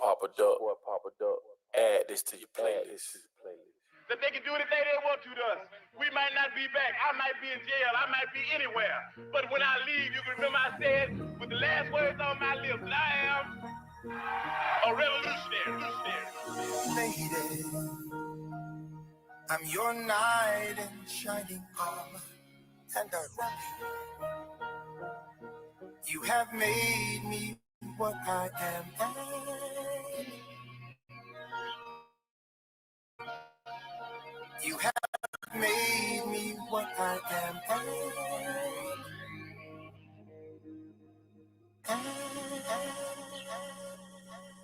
Papa Duck. Add this to your playlist. That they can do anything they want to us. We might not be back. I might be in jail. I might be anywhere. But when I leave, you can remember I said with the last words on my lips, that I am a revolutionary. Lady, I'm your knight in shining armor, and I love you. You have made me what I am. You have made me what I am.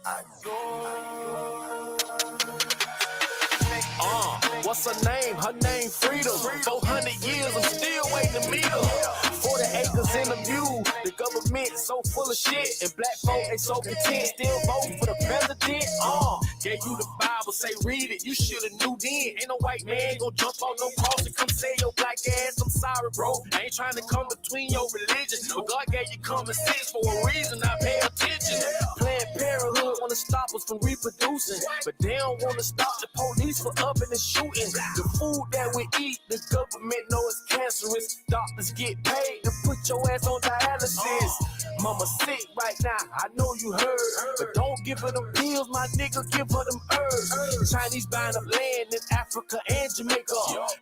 I go. What's her name? Her name Freedom. 400 years, I'm still waiting to meet her. 40 acres in a view. The government so full of shit, and black folk they so content, still voting for the president. Gave you the Bible, say read it. You should've knew then. Ain't no white man gon' jump on no cross and come say your black ass. I'm sorry, bro. I ain't trying to come between your religions. But God gave you common sense for a reason. I pay attention. Planned Parenthood wanna stop us from reproducing, but they don't wanna stop the police from upping and shooting. The food that we eat, the government know it's cancerous. Doctors get paid to put your ass on dialysis. Mama sick right now, I know you heard, but don't give her them pills, my nigga, give her them herbs. Chinese buying up land in Africa and Jamaica,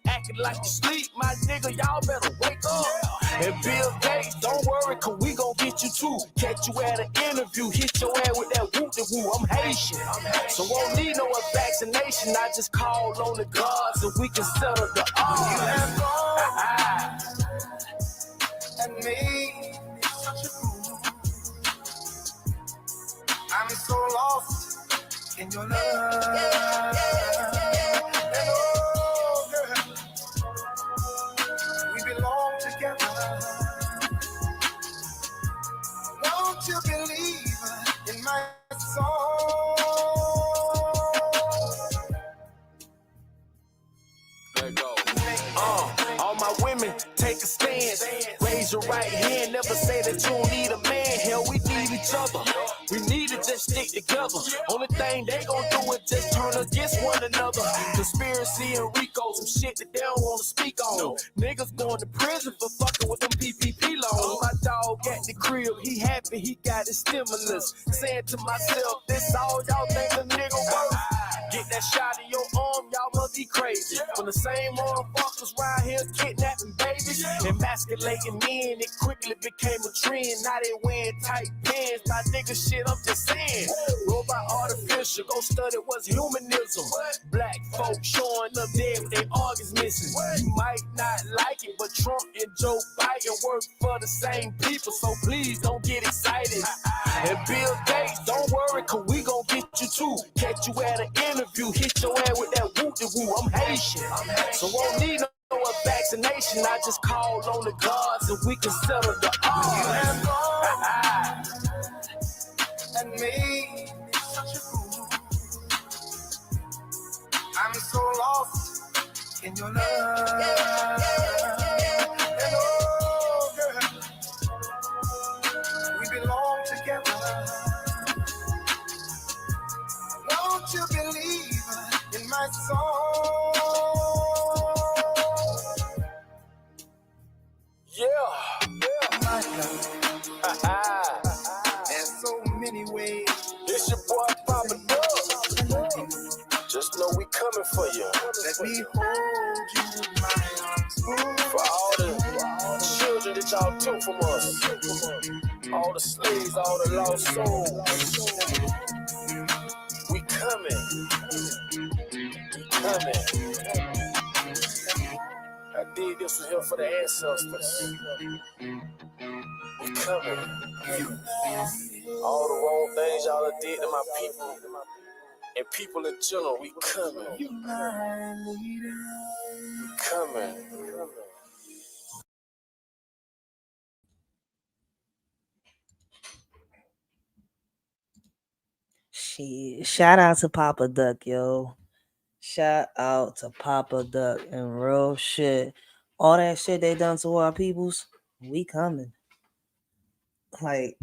acting like you sleep, my nigga, y'all better wake up. And Bill Gates, don't worry, cause we gon' get you too. Catch you at an interview, hit your ass with that whoop-de-woo. I'm Haitian, so won't need no vaccination. I just call on the gods and we can settle the odds. You have gone and made me such a fool. I'm so lost in your love. And oh, girl, we belong together. Won't you believe in my song? Let go. All my women, take a stand. Raise your right hand, never say that you don't need a man. Hell, we need each other. We need to just stick together. Only thing they gon' do is just turn against one another. Conspiracy and RICO, some shit that they don't wanna speak on. Niggas going to prison for fucking with them PPP loans. My dog at the crib, he happy, he got his stimulus. Saying to myself, this all y'all think a nigga worth? Get that shot in your arm, y'all must be crazy. When the same motherfuckers round here kidnapping babies, emasculating men, it quickly became a trend. Now they wearing tight pants. My nigga shit, I'm just saying. Robot artificial, go study what's humanism. Black folks showing up dead with their organs missing. You might not like it, but Trump and Joe Biden work for the same people, so please don't get excited. And Bill Gates, don't worry, cause we gon' get you too. Catch you at an interview, hit your ass with that whoop-de-woo. I'm Haitian, so won't need no vaccination. I just call on the gods and we can settle the odds. You have gone and made me such a fool. I'm so lost in your love. And oh, girl, we belong together. Won't you believe in my song? My love. There's so many ways. It's your boy Papa Duck. Just know we coming for you. Let me hold you in my arms. For all the children that y'all took from us, all the slaves, all the lost souls. We coming. I did this one here for the ancestors. We coming. All the wrong things y'all done did to my people and people in general, we coming. We coming. Shit. Shout out to Papa Duck, yo. Shout out to Papa Duck and real shit. All that shit they done to our peoples, we coming. Like,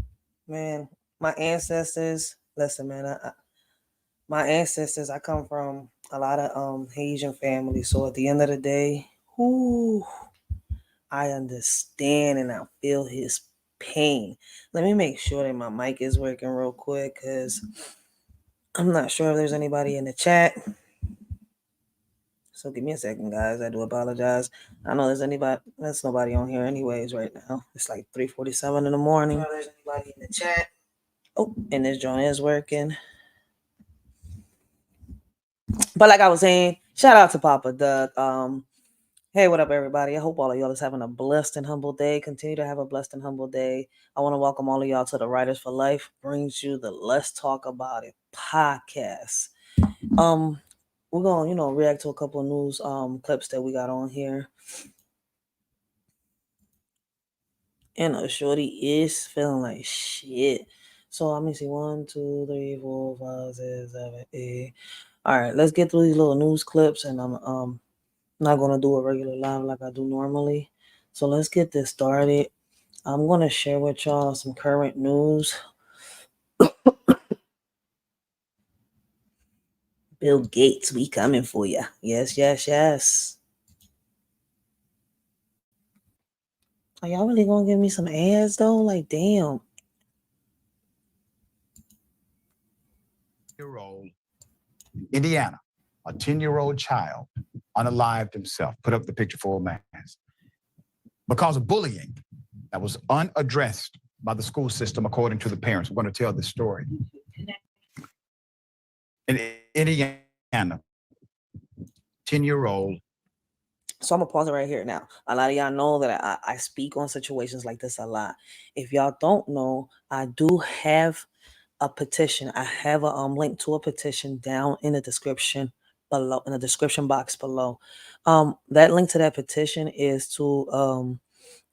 man, my ancestors, listen, man, My ancestors, I come from a lot of Haitian families. So at the end of the day, whoo, I understand and I feel his pain. Let me make sure that my mic is working real quick because I'm not sure if there's anybody in the chat. So give me a second, guys. I do apologize. I know there's nobody on here anyways right now. It's like 3:47 in the morning. There's anybody in the chat. Oh, and this joint is working. But like I was saying, shout out to Papa Doug. Hey, what up, everybody? I hope all of y'all is having a blessed and humble day. Continue to have a blessed and humble day. I want to welcome all of y'all to the Writers for Life brings you the Let's Talk About It podcast. We're gonna, react to a couple of news clips that we got on here. And shorty is feeling like shit. So let me see. 1, 2, 3, 4, 5, 6, 7, 8. All right, let's get through these little news clips, and I'm not gonna do a regular live like I do normally. So let's get this started. I'm gonna share with y'all some current news. Bill Gates, we coming for you. Yes, yes, yes. Are y'all really gonna give me some ads though? Like, damn. Year-old Indiana, a 10-year-old child, unalived himself. Put up the picture for a man. Because of bullying that was unaddressed by the school system, according to the parents. We're going to tell this story. In Indiana, 10-year-old. So I'm gonna pause it right here now. A lot of y'all know that I speak on situations like this a lot. If y'all don't know, I do have a petition. I have a link to a petition down in the description below, in the description box below. That link to that petition is to a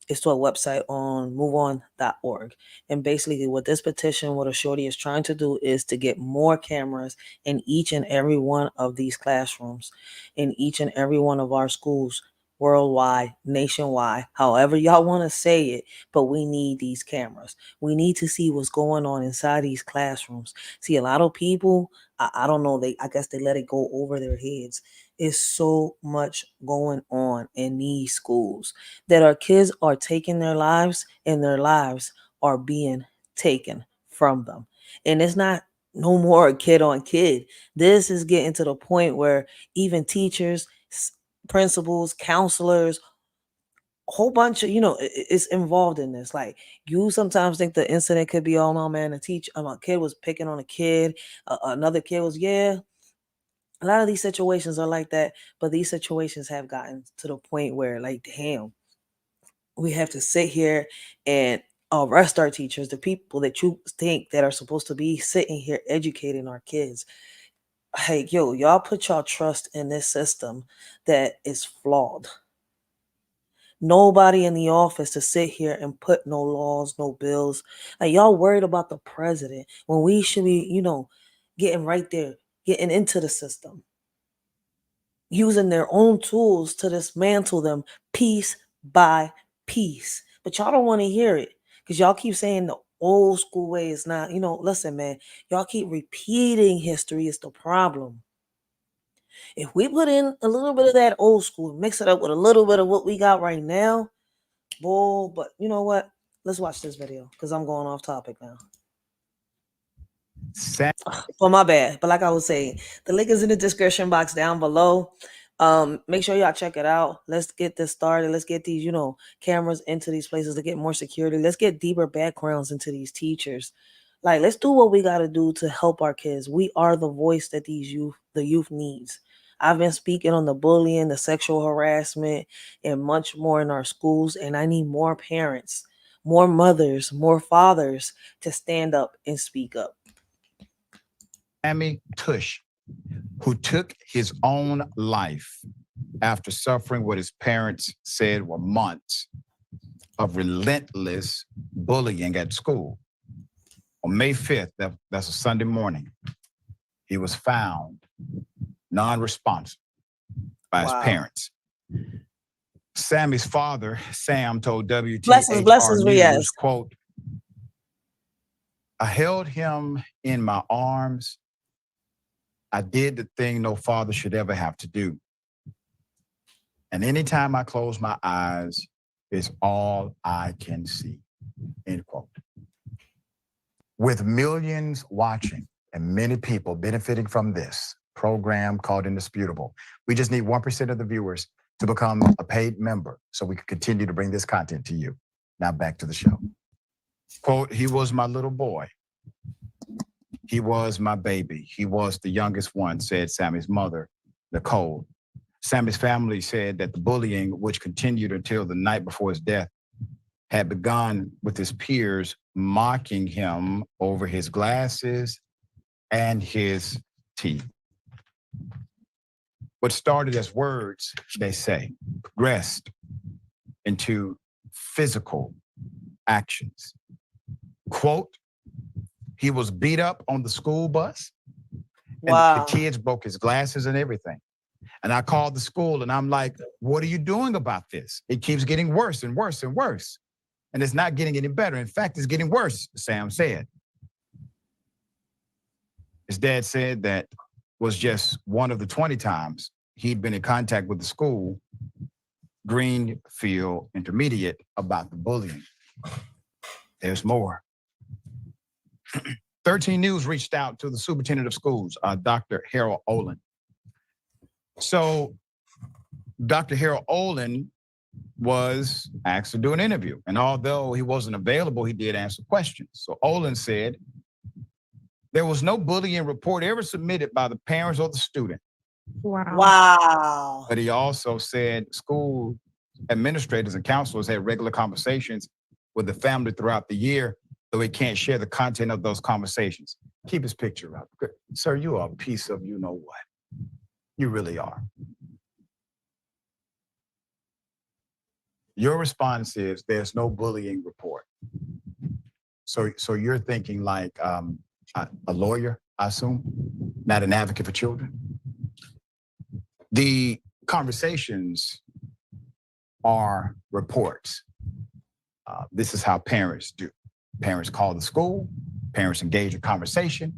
website on moveon.org. And basically what this petition, what a shorty is trying to do is to get more cameras in each and every one of these classrooms, in each and every one of our schools, worldwide, nationwide, however y'all want to say it. But we need these cameras. We need to see what's going on inside these classrooms. See, a lot of people, I don't know, I guess they let it go over their heads. It's so much going on in these schools that our kids are taking their lives, and their lives are being taken from them. And it's not no more kid on kid. This is getting to the point where even teachers, principals, counselors, a whole bunch of, is involved in this. Like, you sometimes think the incident could be, oh no, man, a kid was picking on a kid, another kid was, yeah. A lot of these situations are like that, but these situations have gotten to the point where, like, damn, we have to sit here and arrest our teachers, the people that you think that are supposed to be sitting here educating our kids. Hey, yo, y'all put y'all trust in this system that is flawed. Nobody in the office to sit here and put no laws, no bills. Like, y'all worried about the president when we should be, getting right there, getting into the system, using their own tools to dismantle them piece by piece. But y'all don't want to hear it because y'all keep saying the old school way is not, listen, man, y'all keep repeating history is the problem. If we put in a little bit of that old school, mix it up with a little bit of what we got right now, bull. But you know what? Let's watch this video because I'm going off topic now. For my bad. But like I was saying, the link is in the description box down below. Make sure y'all check it out. Let's get this started. Let's get these, cameras into these places to get more security. Let's get deeper backgrounds into these teachers. Like, let's do what we got to do to help our kids. We are the voice that the youth needs. I've been speaking on the bullying, the sexual harassment, and much more in our schools. And I need more parents, more mothers, more fathers to stand up and speak up. Sammy Tush, who took his own life after suffering what his parents said were months of relentless bullying at school. On May 5th, that's a Sunday morning, he was found non-responsive by his parents. Sammy's father, Sam, told WTHR News, quote, "I held him in my arms I did the thing no father should ever have to do. And anytime I close my eyes, it's all I can see, end quote. With millions watching and many people benefiting from this program called Indisputable, we just need 1% of the viewers to become a paid member so we can continue to bring this content to you. Now back to the show. Quote, he was my little boy. He was my baby. He was the youngest one, said Sammy's mother, Nicole. Sammy's family said that the bullying, which continued until the night before his death, had begun with his peers mocking him over his glasses and his teeth. What started as words, they say, progressed into physical actions. Quote, he was beat up on the school bus. Wow. And the kids broke his glasses and everything. And I called the school and I'm like, what are you doing about this? It keeps getting worse and worse and worse. And it's not getting any better. In fact, it's getting worse, Sam said. His dad said that was just one of the 20 times he'd been in contact with the school, Greenfield Intermediate, about the bullying. There's more. 13 News reached out to the superintendent of schools, Dr. Harold Olin. So Dr. Harold Olin was asked to do an interview. And although he wasn't available, he did answer questions. So Olin said, there was no bullying report ever submitted by the parents or the student. Wow. But he also said school administrators and counselors had regular conversations with the family throughout the year, though he can't share the content of those conversations. Keep his picture up. Sir, you are a piece of you know what. You really are. Your response is there's no bullying report. So you're thinking like a lawyer, I assume, not an advocate for children. The conversations are reports. This is how parents do. Parents call the school, parents engage in conversation.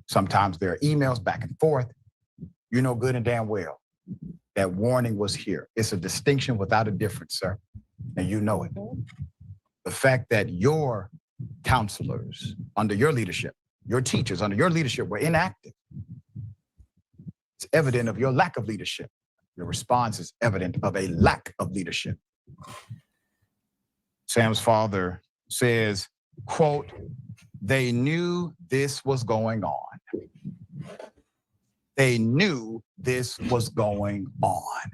Sometimes there are emails back and forth. You know good and damn well that warning was here. It's a distinction without a difference, sir. And you know it. The fact that your counselors under your leadership, your teachers under your leadership were inactive, it's evident of your lack of leadership. Your response is evident of a lack of leadership. Sam's father says, quote, they knew this was going on. They knew this was going on.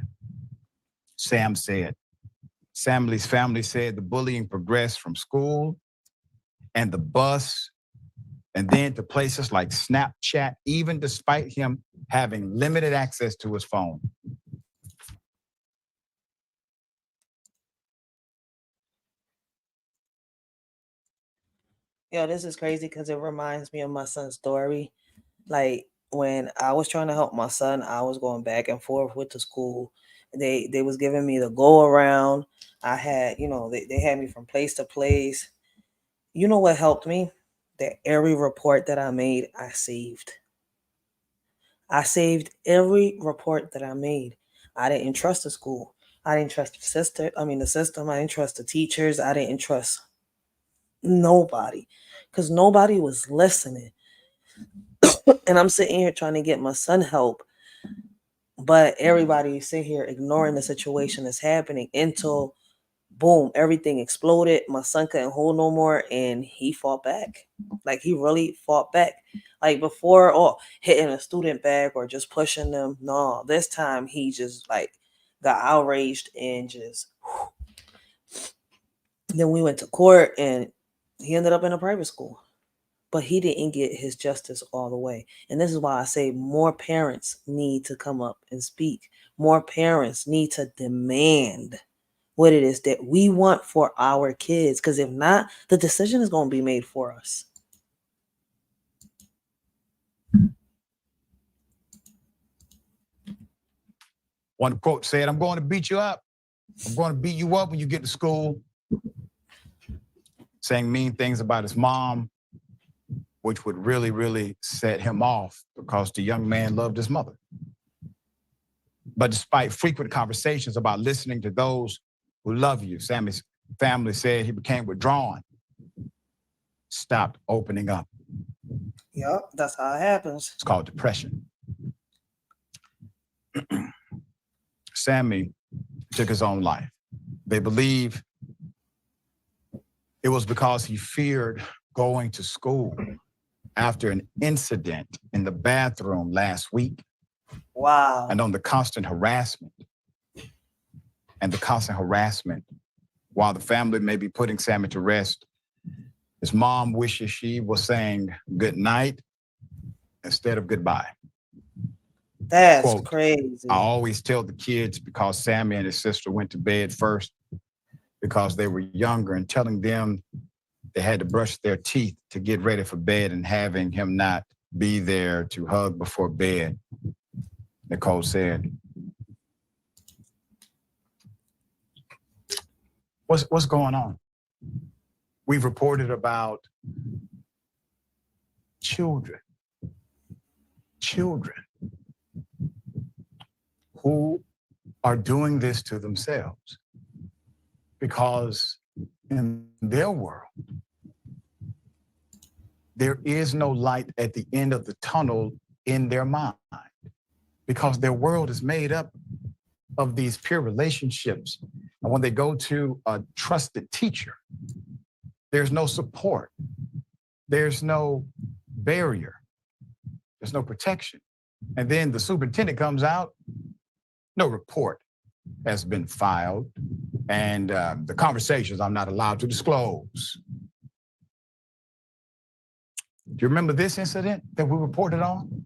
Sam said. Sammy's family said the bullying progressed from school and the bus and then to places like Snapchat, even despite him having limited access to his phone. Yo, this is crazy because it reminds me of my son's story. Like when I was trying to help my son, I was going back and forth with the school. They was giving me the go around. I had, they had me from place to place. You know what helped me? That every report that I made, I saved. I saved every report that I made. I didn't trust the school. I didn't trust the system. I didn't trust the teachers. I didn't trust nobody because nobody was listening. And I'm sitting here trying to get my son help, but everybody sit here ignoring the situation that's happening until boom, everything exploded. My son couldn't hold no more and he fought back. Like he really fought back. Like before, hitting a student back or just pushing them. No, this time he just like got outraged and just then we went to court and he ended up in a private school. But he didn't get his justice all the way. And this is why I say more parents need to come up and speak. More parents need to demand what it is that we want for our kids. Because if not, the decision is going to be made for us. One quote said, I'm going to beat you up. I'm going to beat you up when you get to school. Saying mean things about his mom. which would really, really set him off because the young man loved his mother. But despite frequent conversations about listening to those who love you, Sammy's family said he became withdrawn, stopped opening up. Yep, that's how it happens. It's called depression. Sammy took his own life. They believe it was because he feared going to school after an incident in the bathroom last week. Wow. And on the constant harassment. While the family may be putting Sammy to rest, his mom wishes she was saying good night instead of goodbye. That's Quote, crazy. I always tell the kids because Sammy and his sister went to bed first because they were younger, and telling them they had to brush their teeth to get ready for bed and having him not be there to hug before bed. Nicole said, what's going on? We've reported about children who are doing this to themselves because in their world, there is no light at the end of the tunnel in their mind because their world is made up of these peer relationships. And when they go to a trusted teacher, there's no support. There's no barrier. There's no protection. And then the superintendent comes out, no report has been filed, and the conversations I'm not allowed to disclose. Do you remember this incident that we reported on?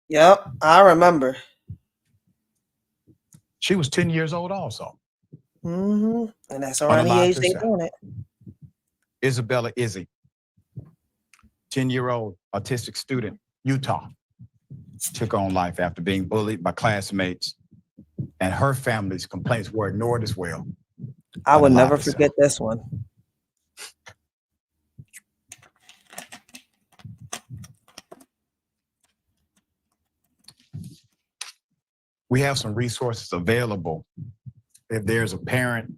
Yep, I remember. She was 10 years old also. And that's around the age they're doing it. Isabella Izzy, 10-year-old autistic student, Utah, took on life after being bullied by classmates, and her family's complaints were ignored as well. I would never forget this one. We have some resources available if there's a parent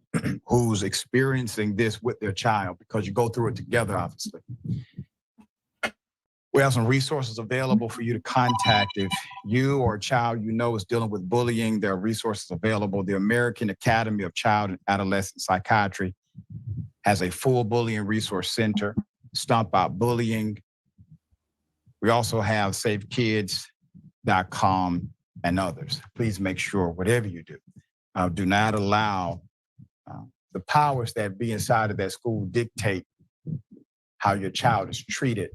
who's experiencing this with their child, because you go through it together, obviously. We have some resources available for you to contact if you or a child you know is dealing with bullying. There are resources available. The American Academy of Child and Adolescent Psychiatry has a full bullying resource center, Stomp Out Bullying. We also have SafeKids.com and others. Please make sure, whatever you do not allow the powers that be inside of that school dictate how your child is treated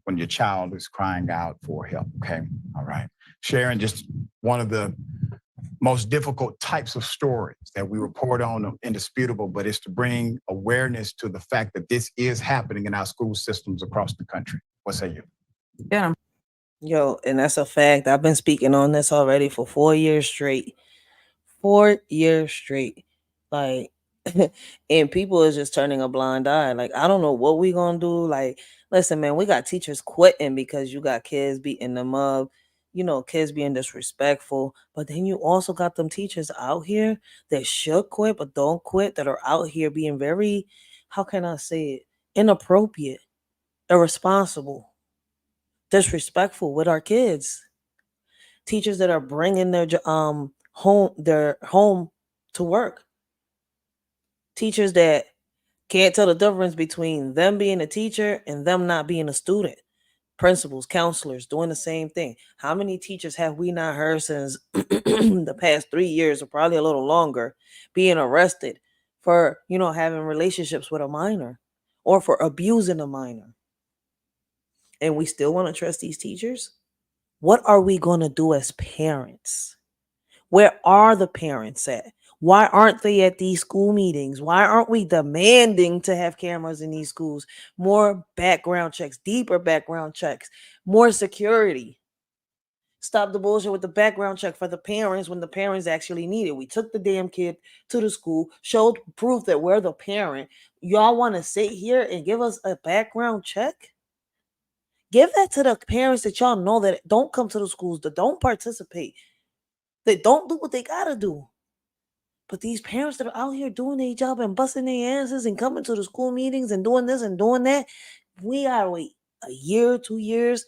when your child is crying out for help, okay? All right. Sharing just one of the most difficult types of stories that we report on, indisputable, but it's to bring awareness to the fact that this is happening in our school systems across the country. What say you? Yeah. Yo, and that's a fact. I've been speaking on this already for 4 years straight. 4 years straight. Like, and people is just turning a blind eye. Like, I don't know what we gonna do. Like, listen, man, we got teachers quitting because you got kids beating them up, kids being disrespectful. But then you also got them teachers out here that should quit but don't quit, that are out here being very, how can I say it, inappropriate, irresponsible, disrespectful with our kids. Teachers that are bringing their home to work. Teachers that can't tell the difference between them being a teacher and them not being a student. Principals, counselors doing the same thing. How many teachers have we not heard since the past 3 years, or probably a little longer, being arrested for, having relationships with a minor or for abusing a minor? And we still want to trust these teachers? What are we going to do as parents? Where are the parents at? Why aren't they at these school meetings? Why aren't we demanding to have cameras in these schools? More background checks, deeper background checks, more security. Stop the bullshit with the background check for the parents when the parents actually need it. We took the damn kid to the school, showed proof that we're the parent. Y'all want to sit here and give us a background check? Give that to the parents that y'all know that don't come to the schools, that don't participate, that don't do what they gotta do. But these parents that are out here doing their job and busting their asses and coming to the school meetings and doing this and doing that, we gotta wait a year, 2 years.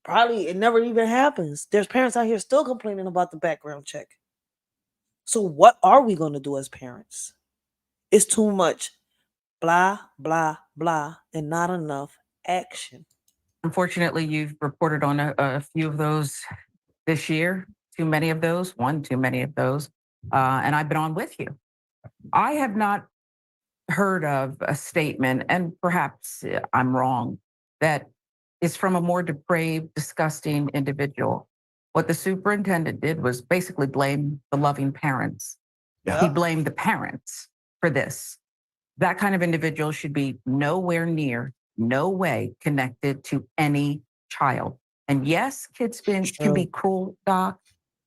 Probably it never even happens. There's parents out here still complaining about the background check. So what are we gonna do as parents? It's too much blah, blah, blah, and not enough action. Unfortunately, you've reported on a few of those this year. Too many of those, one too many of those. And I've been on with you. I have not heard of a statement, and perhaps I'm wrong, that is from a more depraved, disgusting individual. What the superintendent did was basically blame the loving parents. Yeah. He blamed the parents for this. That kind of individual should be nowhere near, no way connected to any child. And yes, kids can be cruel, Doc,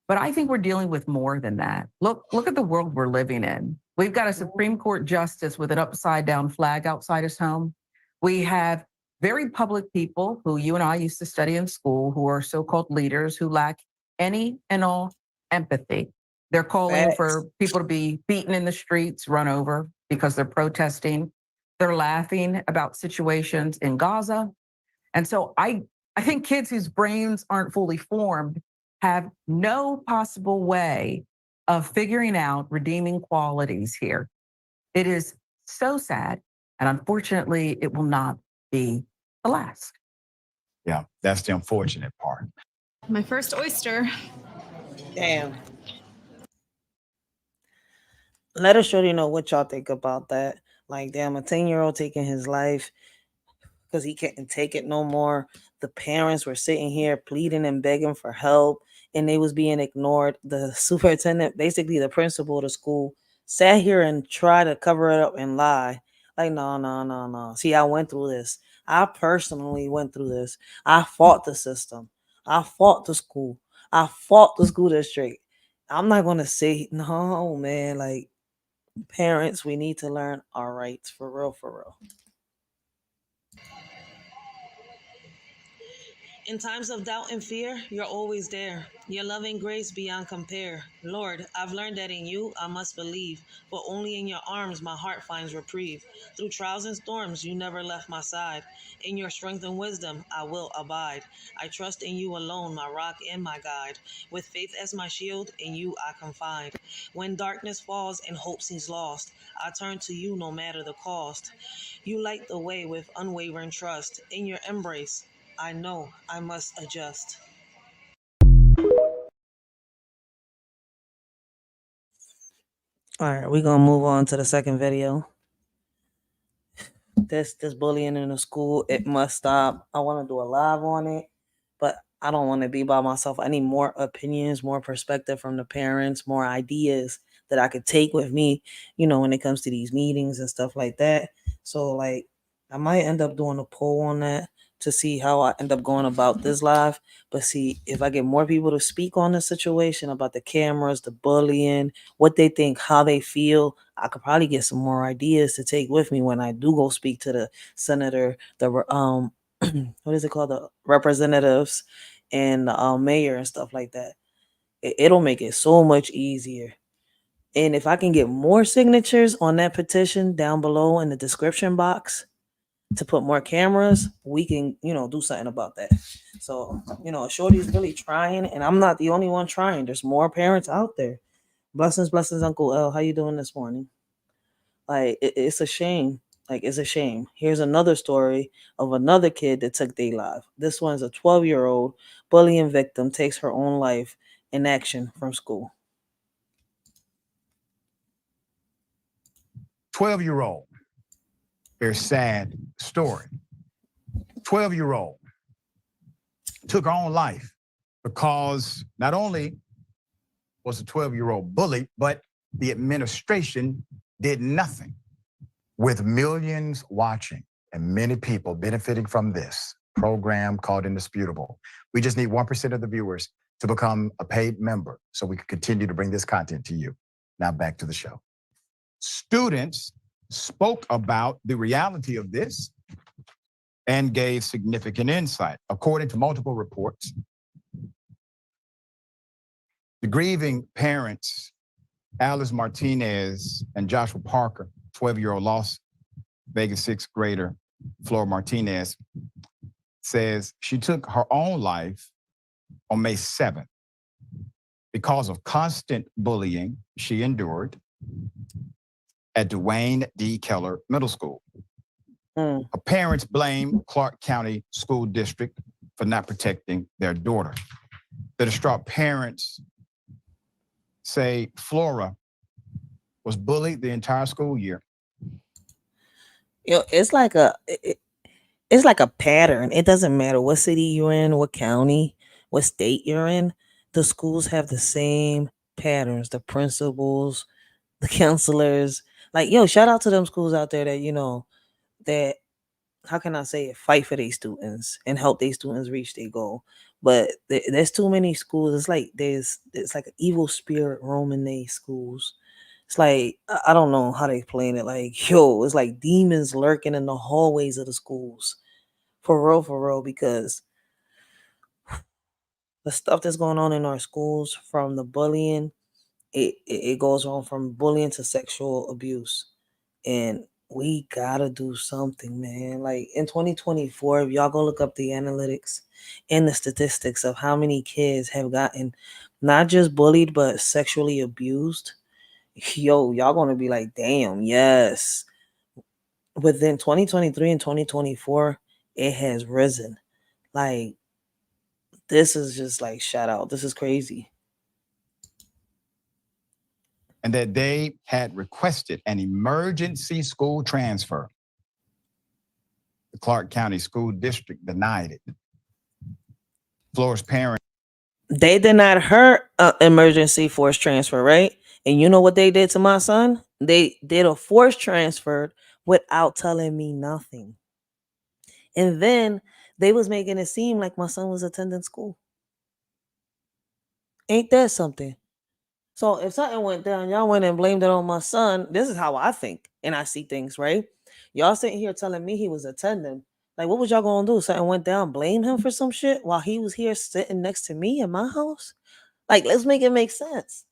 but I think we're dealing with more than that. Look at the world we're living in. We've got a Supreme Court justice with an upside down flag outside his home. We have very public people who you and I used to study in school who are so-called leaders who lack any and all empathy. They're calling for people to be beaten in the streets, run over because they're protesting. They're laughing about situations in Gaza. And so I think kids whose brains aren't fully formed have no possible way of figuring out redeeming qualities here. It is so sad. And unfortunately, it will not be the last. Yeah, that's the unfortunate part. My first oyster. Damn. Let us shorty know what y'all think about that. Like, damn, a 10-year-old taking his life because he can't take it no more. The parents were sitting here pleading and begging for help, and they was being ignored. The superintendent, basically the principal of the school, sat here and tried to cover it up and lie. Like, no. See, I went through this. I personally went through this. I fought the system. I fought the school. I fought the school district. I'm not going to say, no, man, like, parents, we need to learn our rights for real, for real. In times of doubt and fear, you're always there. Your loving grace beyond compare. Lord, I've learned that in you I must believe, but only in your arms my heart finds reprieve. Through trials and storms, you never left my side. In your strength and wisdom, I will abide. I trust in you alone, my rock and my guide. With faith as my shield, in you I confide. When darkness falls and hope seems lost, I turn to you no matter the cost. You light the way with unwavering trust. In your embrace, I know I must adjust. All right, we're gonna move on to the second video. This bullying in the school, it must stop. I want to do a live on it, but I don't want to be by myself. I need more opinions, more perspective from the parents, more ideas that I could take with me, when it comes to these meetings and stuff like that. So, like, I might end up doing a poll on that to see how I end up going about this live. But see, if I get more people to speak on the situation about the cameras, the bullying, what they think, how they feel, I could probably get some more ideas to take with me when I do go speak to the senator, the what is it called, the representatives, and the mayor and stuff like that. It'll make it so much easier. And if I can get more signatures on that petition down below in the description box to put more cameras, we can, do something about that. So, Shorty's really trying, and I'm not the only one trying. There's more parents out there. Blessings, Uncle L. How you doing this morning? Like, it's a shame. Like, it's a shame. Here's another story of another kid that took their life. This one's a 12-year-old bullying victim takes her own life in action from school. 12-year-old. Very sad story. 12-year-old took her own life because not only was the 12-year-old bullied, but the administration did nothing. With millions watching and many people benefiting from this program called Indisputable, we just need 1% of the viewers to become a paid member so we can continue to bring this content to you. Now back to the show. Students spoke about the reality of this and gave significant insight. According to multiple reports, the grieving parents, Alice Martinez and Joshua Parker, 12-year-old Las Vegas sixth grader Flora Martinez, says she took her own life on May 7th because of constant bullying she endured at Duane D. Keller Middle School. Her parents blame Clark County School District for not protecting their daughter. The distraught parents say Flora was bullied the entire school year. It's like a pattern. It doesn't matter what city you're in, what county, what state you're in. The schools have the same patterns. The principals, the counselors, like, shout out to them schools out there that that, how can I say it, fight for their students and help their students reach their goal. But there's too many schools. It's like there's like an evil spirit roaming their schools. It's like I don't know how they playing it. Like, it's like demons lurking in the hallways of the schools. For real, because the stuff that's going on in our schools, from the bullying, it goes on from bullying to sexual abuse. And we gotta do something, man. Like in 2024, if y'all go look up the analytics and the statistics of how many kids have gotten not just bullied but sexually abused, y'all gonna be like, damn, yes. Within 2023 and 2024, it has risen. Like, this is just like, shout out. This is crazy. And that they had requested an emergency school transfer. The Clark County School District denied it. Flora's parents. They denied her emergency forced transfer, right? And you know what they did to my son? They did a forced transfer without telling me nothing. And then they was making it seem like my son was attending school. Ain't that something? So if something went down, y'all went and blamed it on my son. This is how I think and I see things, right? Y'all sitting here telling me he was attending. Like, what was y'all gonna do? Something went down, blame him for some shit while he was here sitting next to me in my house? Like, let's make it make sense.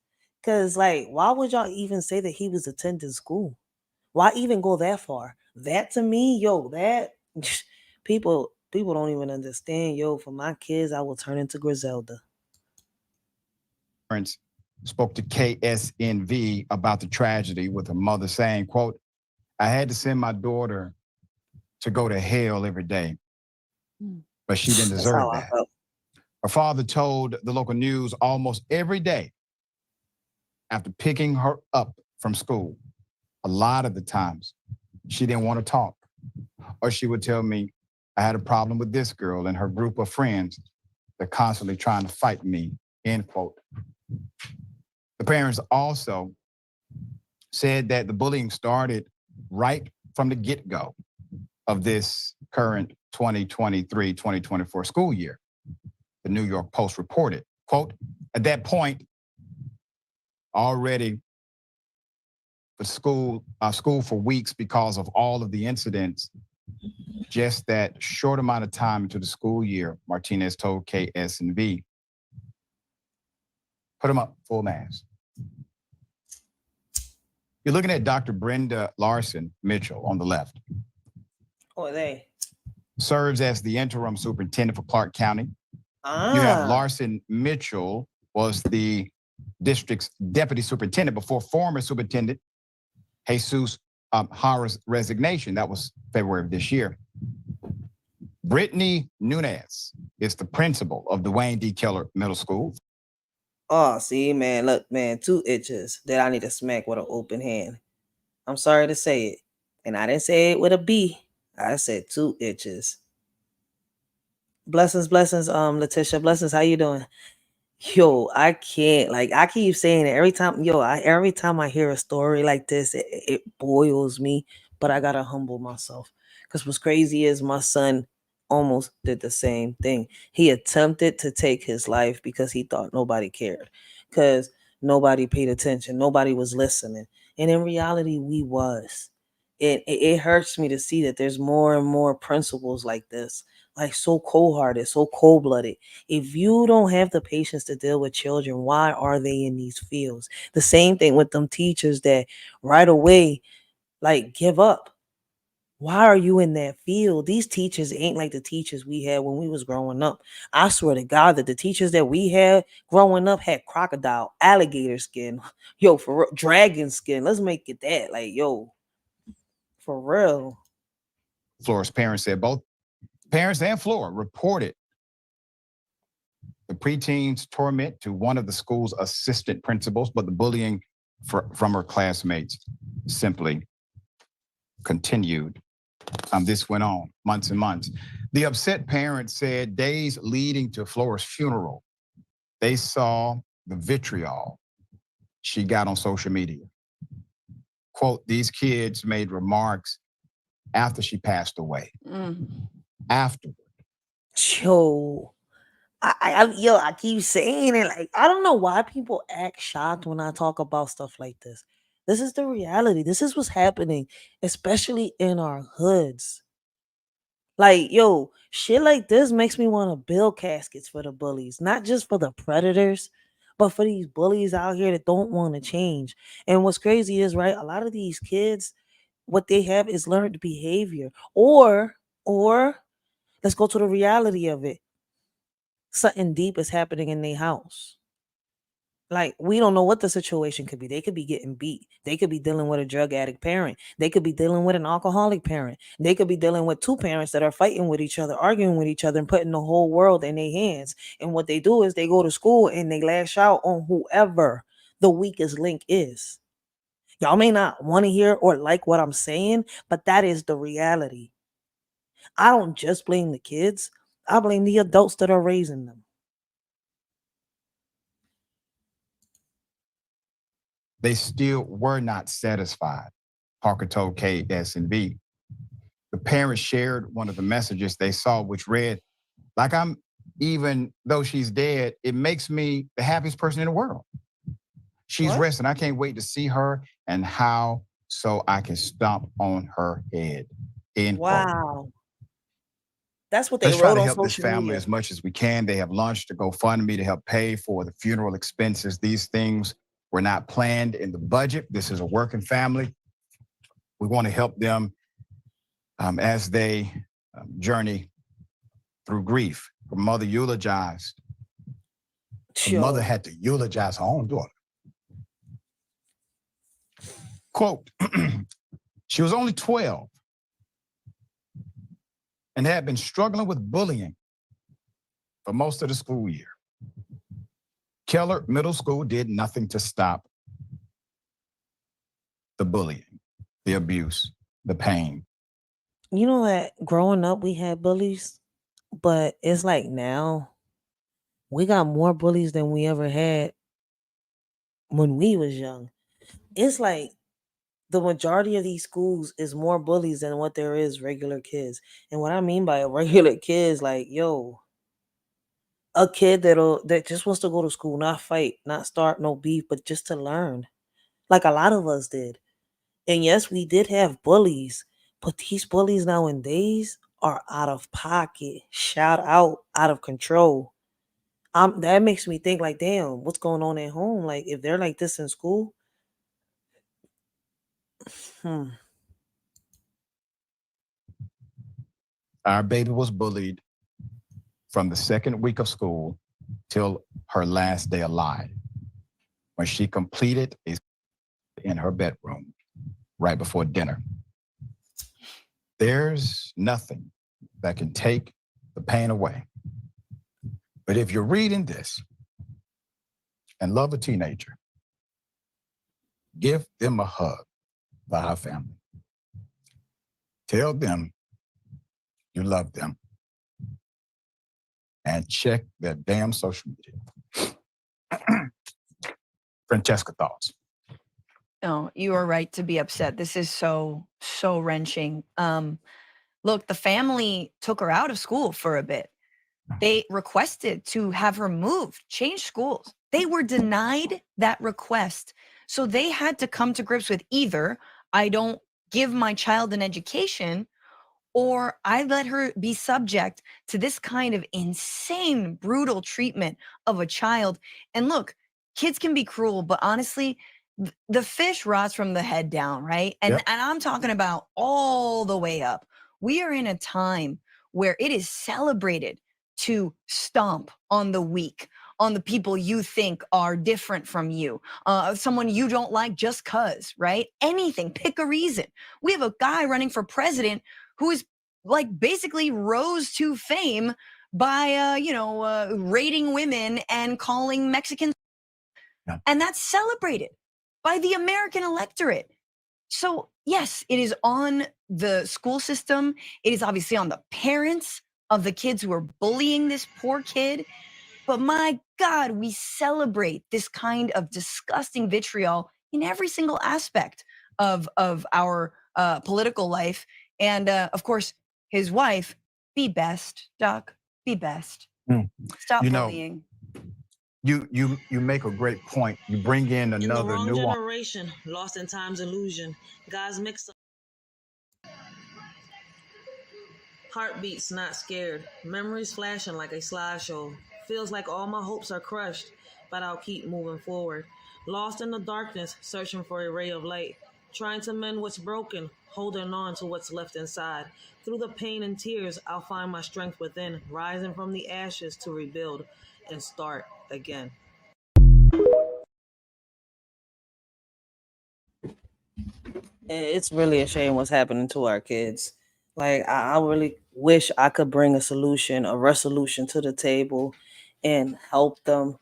Cause like, why would y'all even say that he was attending school? Why even go that far? That to me, that people don't even understand. For my kids, I will turn into Griselda. Parents spoke to KSNV about the tragedy, with her mother saying, quote, "I had to send my daughter to go to hell every day, but she didn't deserve that." Her father told the local news almost every day after picking her up from school, a lot of the times she didn't want to talk, or she would tell me, "I had a problem with this girl and her group of friends. They're constantly trying to fight me," end quote. The parents also said that the bullying started right from the get-go of this current 2023-2024 school year. The New York Post reported, quote, "At that point, already for school for weeks because of all of the incidents, just that short amount of time into the school year," Martinez told KSNV. Put them up, full mask. You're looking at Dr. Brenda Larson Mitchell on the left. Who are they? Serves as the interim superintendent for Clark County. You have Larson Mitchell was the district's deputy superintendent before former superintendent Jesus Hara's resignation. That was February of this year. Brittany Nunez is the principal of Duane D. Keller Middle School. Oh, see, man, look, man, 2 itches that I need to smack with an open hand. I'm sorry to say it. And I didn't say it with a B. I said 2 itches. Blessings, Letitia. Blessings, how you doing? I can't. Like, I keep saying it every time. Every time I hear a story like this, it boils me. But I gotta humble myself. Because what's crazy is my son almost did the same thing. He attempted to take his life because he thought nobody cared, because nobody paid attention, nobody was listening. And in reality, we was. It hurts me to see that there's more and more principals like this, like so cold-hearted, so cold-blooded. If you don't have the patience to deal with children, why are they in these fields? The same thing with them teachers that right away like give up. Why are you in that field? These teachers ain't like the teachers we had when we was growing up. I swear to God that the teachers that we had growing up had crocodile, alligator skin, yo, for real, dragon skin. Let's make it that, like, yo, for real. Flora's parents said both parents and Flora reported the preteen's torment to one of the school's assistant principals, but the bullying from her classmates simply continued. This went on months and months. The upset parents said days leading to Flora's funeral, they saw the vitriol she got on social media. Quote, these kids made remarks after she passed away. Afterward. Yo, I keep saying it. Like, I don't know why people act shocked when I talk about stuff like this. This is the reality. This is what's happening, especially in our hoods. Like, yo, shit like this makes me want to build caskets for the bullies, not just for the predators, but for these bullies out here that don't want to change. And what's crazy is, right, a lot of these kids, what they have is learned behavior. Or let's go to the reality of it. Something deep is happening in their house. Like, we don't know what the situation could be. They could be getting beat. They could be dealing with a drug addict parent. They could be dealing with an alcoholic parent. They could be dealing with two parents that are fighting with each other, arguing with each other, and putting the whole world in their hands. And what they do is they go to school and they lash out on whoever the weakest link is. Y'all may not want to hear or like what I'm saying, but that is the reality. I don't just blame the kids. I blame the adults that are raising them. They still were not satisfied, Parker told KSNB. The parents shared one of the messages they saw, which read, like, even though she's dead, it makes me the happiest person in the world. She's What? resting. I can't wait to see her and how so I can stomp on her head. End quote. Wow. That's what they Let's try wrote to on help this social family media. as much as we can. They have launched a GoFundMe to help pay for the funeral expenses. These things were not planned in the budget. This is a working family. We want to help them as they journey through grief. Her mother eulogized. Her mother had to eulogize her own daughter. Quote, she was only 12 and had been struggling with bullying for most of the school year. Keller Middle School did nothing to stop the bullying, the abuse, the pain. You know that growing up we had bullies, but it's like now we got more bullies than we ever had when we was young. It's like the majority of these schools is more bullies than what there is regular kids. And what I mean by a regular kid is like, yo, a kid that just wants to go to school, not fight, not start no beef, but just to learn. Like a lot of us did. And yes, we did have bullies, but these bullies nowadays are out of pocket, shout out, out of control. That makes me think like, damn, what's going on at home? Like, if they're like this in school, hmm. Our baby was bullied from the second week of school till her last day alive, when she completed in her bedroom right before dinner. There's nothing that can take the pain away. But if you're reading this and love a teenager, give them a hug by our family. Tell them you love them. And check their damn social media. Francesca, thoughts? No, you are right to be upset. This is so wrenching. Look, the family took her out of school for a bit. They requested to have her moved, change schools. They were denied that request. So they had to come to grips with either I don't give my child an education or I let her be subject to this kind of insane, brutal treatment of a child. And look, kids can be cruel, but honestly, the fish rots from the head down, right? And, Yep. and I'm talking about all the way up. We are in a time where it is celebrated to stomp on the weak, on the people you think are different from you, someone you don't like just cuz, right? Anything, pick a reason. We have a guy running for president who is like basically rose to fame by rating women and calling Mexicans, Yeah. and that's celebrated by the American electorate. So yes, it is on the school system. It is obviously on the parents of the kids who are bullying this poor kid. But my God, we celebrate this kind of disgusting vitriol in every single aspect of our political life. And of course, his wife, be best, Doc, be best. Mm. Stop You know, bullying. You make a great point. You bring in In the another wrong nuance. generation, lost in time's illusion. Guys mix up. Heartbeats not scared. Memories flashing like a slideshow. Feels like all my hopes are crushed, but I'll keep moving forward. Lost in the darkness, searching for a ray of light. Trying to mend what's broken, holding on to what's left inside. Through the pain and tears, I'll find my strength within, rising from the ashes to rebuild and start again. It's really a shame what's happening to our kids. Like I really wish I could bring a solution, a resolution to the table and help them.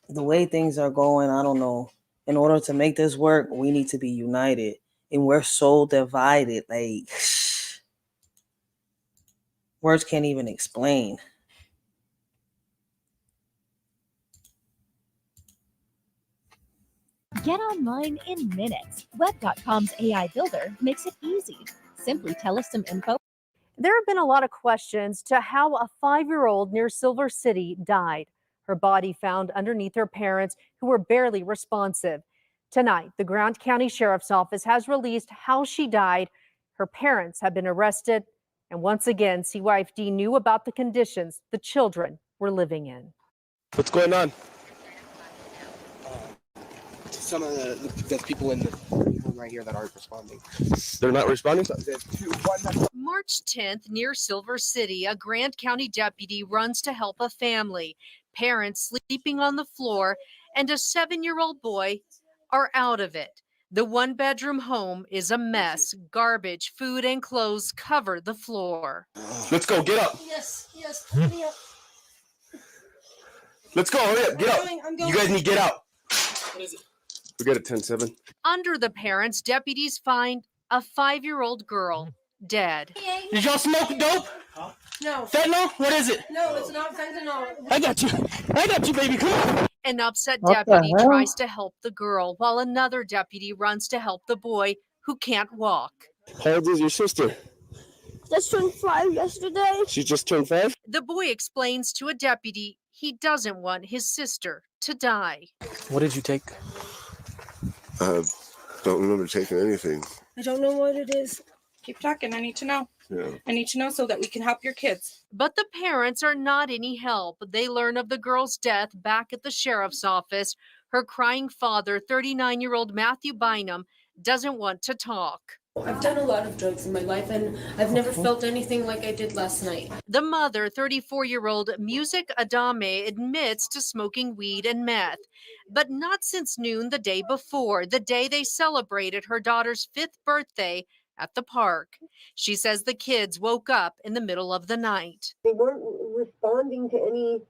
The way things are going, I don't know. In order to make this work, we need to be united. And we're so divided. Like words can't even explain. Get online in minutes. Web.com's AI builder makes it easy. Simply tell us some info. There have been a lot of questions to how a 5-year-old near Silver City died. Her body found underneath her parents, who were barely responsive. Tonight, the Grant County Sheriff's Office has released how she died. Her parents have been arrested. And once again, CYFD knew about the conditions the children were living in. What's going on? Some of the people in the room right here that aren't responding. They're not responding? March 10th, near Silver City, a Grant County deputy runs to help a family. Parents sleeping on the floor and a 7-year-old boy are out of it. The one-bedroom home is a mess. Garbage, food, and clothes cover the floor. Let's go, get up. Yes, hurry up. Let's go, hurry up, get up. I'm going. You guys need to get out. What is it? We got a 10-7. Under the parents, deputies find a 5-year-old girl dead. Did y'all smoke dope? Huh? No. Fentanyl? What is it? No, it's not fentanyl. I got you, baby. Come on. An upset What the deputy hell? tries to help the girl, while another deputy runs to help the boy who can't walk. How old is your sister? Just turned 5 yesterday. She just turned 5? The boy explains to a deputy he doesn't want his sister to die. What did you take? I don't remember taking anything. I don't know what it is. Keep talking. I need to know. Yeah. I need to know so that we can help your kids. But the parents are not any help. They learn of the girl's death back at the sheriff's office. Her crying father, 39-year-old Matthew Bynum, doesn't want to talk. I've done a lot of drugs in my life, and I've never felt anything like I did last night. The mother, 34-year-old Music Adame, admits to smoking weed and meth, but not since noon the day before, the day they celebrated her daughter's 5th birthday at the park. She says the kids woke up in the middle of the night. They weren't responding to any,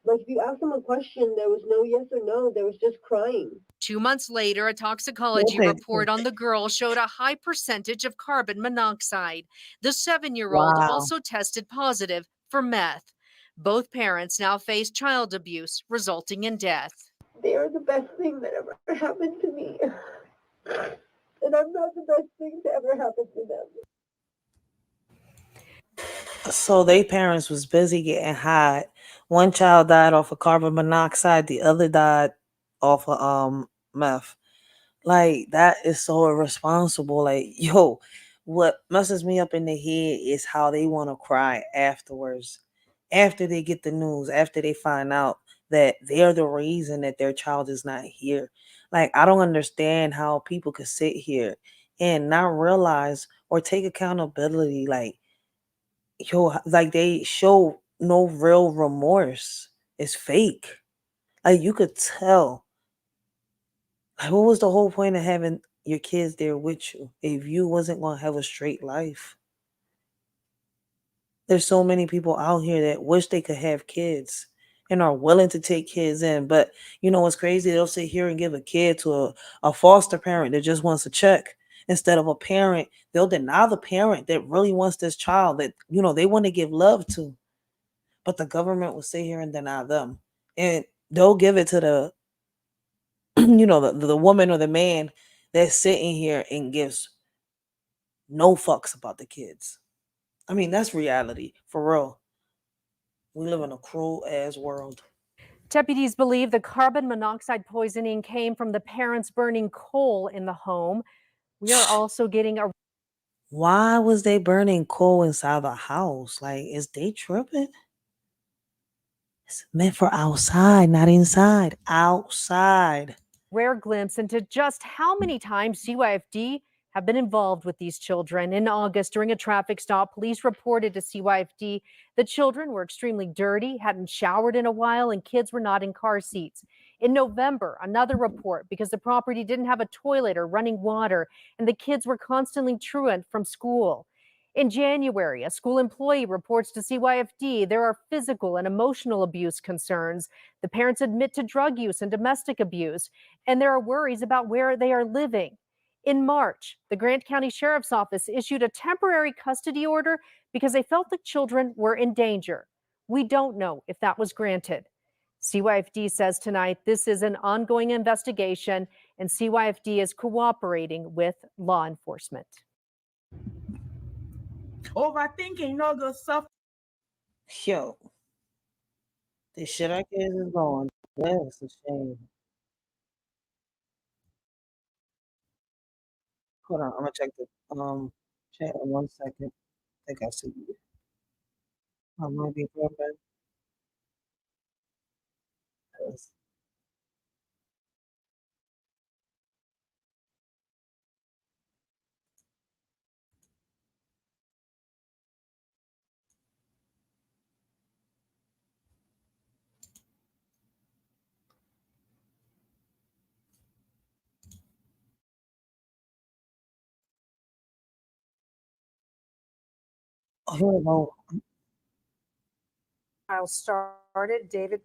like if you asked them a question, there was no yes or no, there was just crying. 2 months later, a toxicology report on the girl showed a high percentage of carbon monoxide. The 7-year-old also tested positive for meth. Both parents now face child abuse, resulting in death. They are the best thing that ever happened to me. And I'm not the best thing to ever happen to them. So they parents was busy getting high. One child died off of carbon monoxide, the other died off of meth. Like that is so irresponsible. Like, yo, what messes me up in the head is how they want to cry afterwards. After they get the news, after they find out that they're the reason that their child is not here. Like, I don't understand how people could sit here and not realize or take accountability. Like, yo, like they show no real remorse. It's fake. Like you could tell. Like, what was the whole point of having your kids there with you if you wasn't gonna have a straight life? There's so many people out here that wish they could have kids and are willing to take kids in. But you know what's crazy? They'll sit here and give a kid to a foster parent that just wants a check instead of a parent. They'll deny the parent that really wants this child that, you know, they want to give love to. But the government will sit here and deny them. And they'll give it to the, you know, the woman or the man that's sitting here and gives no fucks about the kids. I mean, that's reality for real. We live in a cruel ass world. Deputies believe the carbon monoxide poisoning came from the parents burning coal in the home. We are also getting a Why was they burning coal inside the house? Like, is they tripping? It's meant for outside, not inside. Outside. rare glimpse into just how many times CYFD have been involved with these children. In August, during a traffic stop, police reported to CYFD the children were extremely dirty, hadn't showered in a while, and kids were not in car seats. In November, another report because the property didn't have a toilet or running water, and the kids were constantly truant from school. In January, a school employee reports to CYFD there are physical and emotional abuse concerns. The parents admit to drug use and domestic abuse, and there are worries about where they are living. In March, the Grant County Sheriff's Office issued a temporary custody order because they felt the children were in danger. We don't know if that was granted. CYFD says tonight this is an ongoing investigation, and CYFD is cooperating with law enforcement. Overthinking no good stuff. Yo, this shit our kids is going. That's a shame. Hold on, I'm gonna check the chat in 1 second. I think I see you. I might be broken. Yes. Oh, here we go. Trial started. David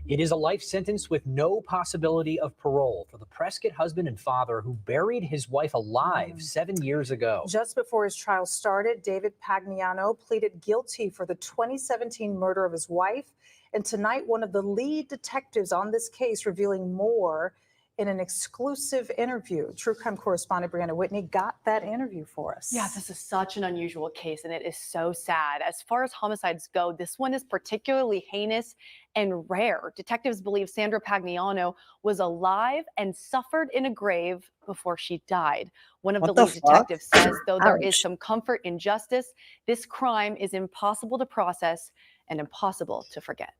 It is a life sentence with no possibility of parole for the Prescott husband and father who buried his wife alive 7 years ago. Just before his trial started, David Pagliano pleaded guilty for the 2017 murder of his wife. And tonight, one of the lead detectives on this case revealing more in an exclusive interview. True crime correspondent Brianna Whitney got that interview for us. Yeah, this is such an unusual case, and it is so sad. As far as homicides go, this one is particularly heinous and rare. Detectives believe Sandra Pagliano was alive and suffered in a grave before she died. One of the lead detectives says, though there is some comfort in justice, this crime is impossible to process and impossible to forget.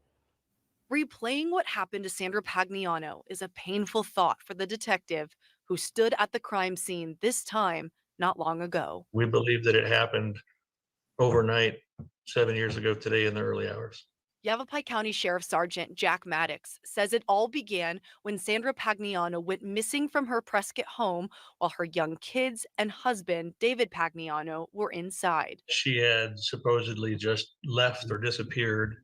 Replaying what happened to Sandra Pagliano is a painful thought for the detective who stood at the crime scene this time not long ago. We believe that it happened overnight 7 years ago today in the early hours. Yavapai County Sheriff Sergeant Jack Maddox says it all began when Sandra Pagliano went missing from her Prescott home while her young kids and husband, David Pagliano, were inside. She had supposedly just left or disappeared,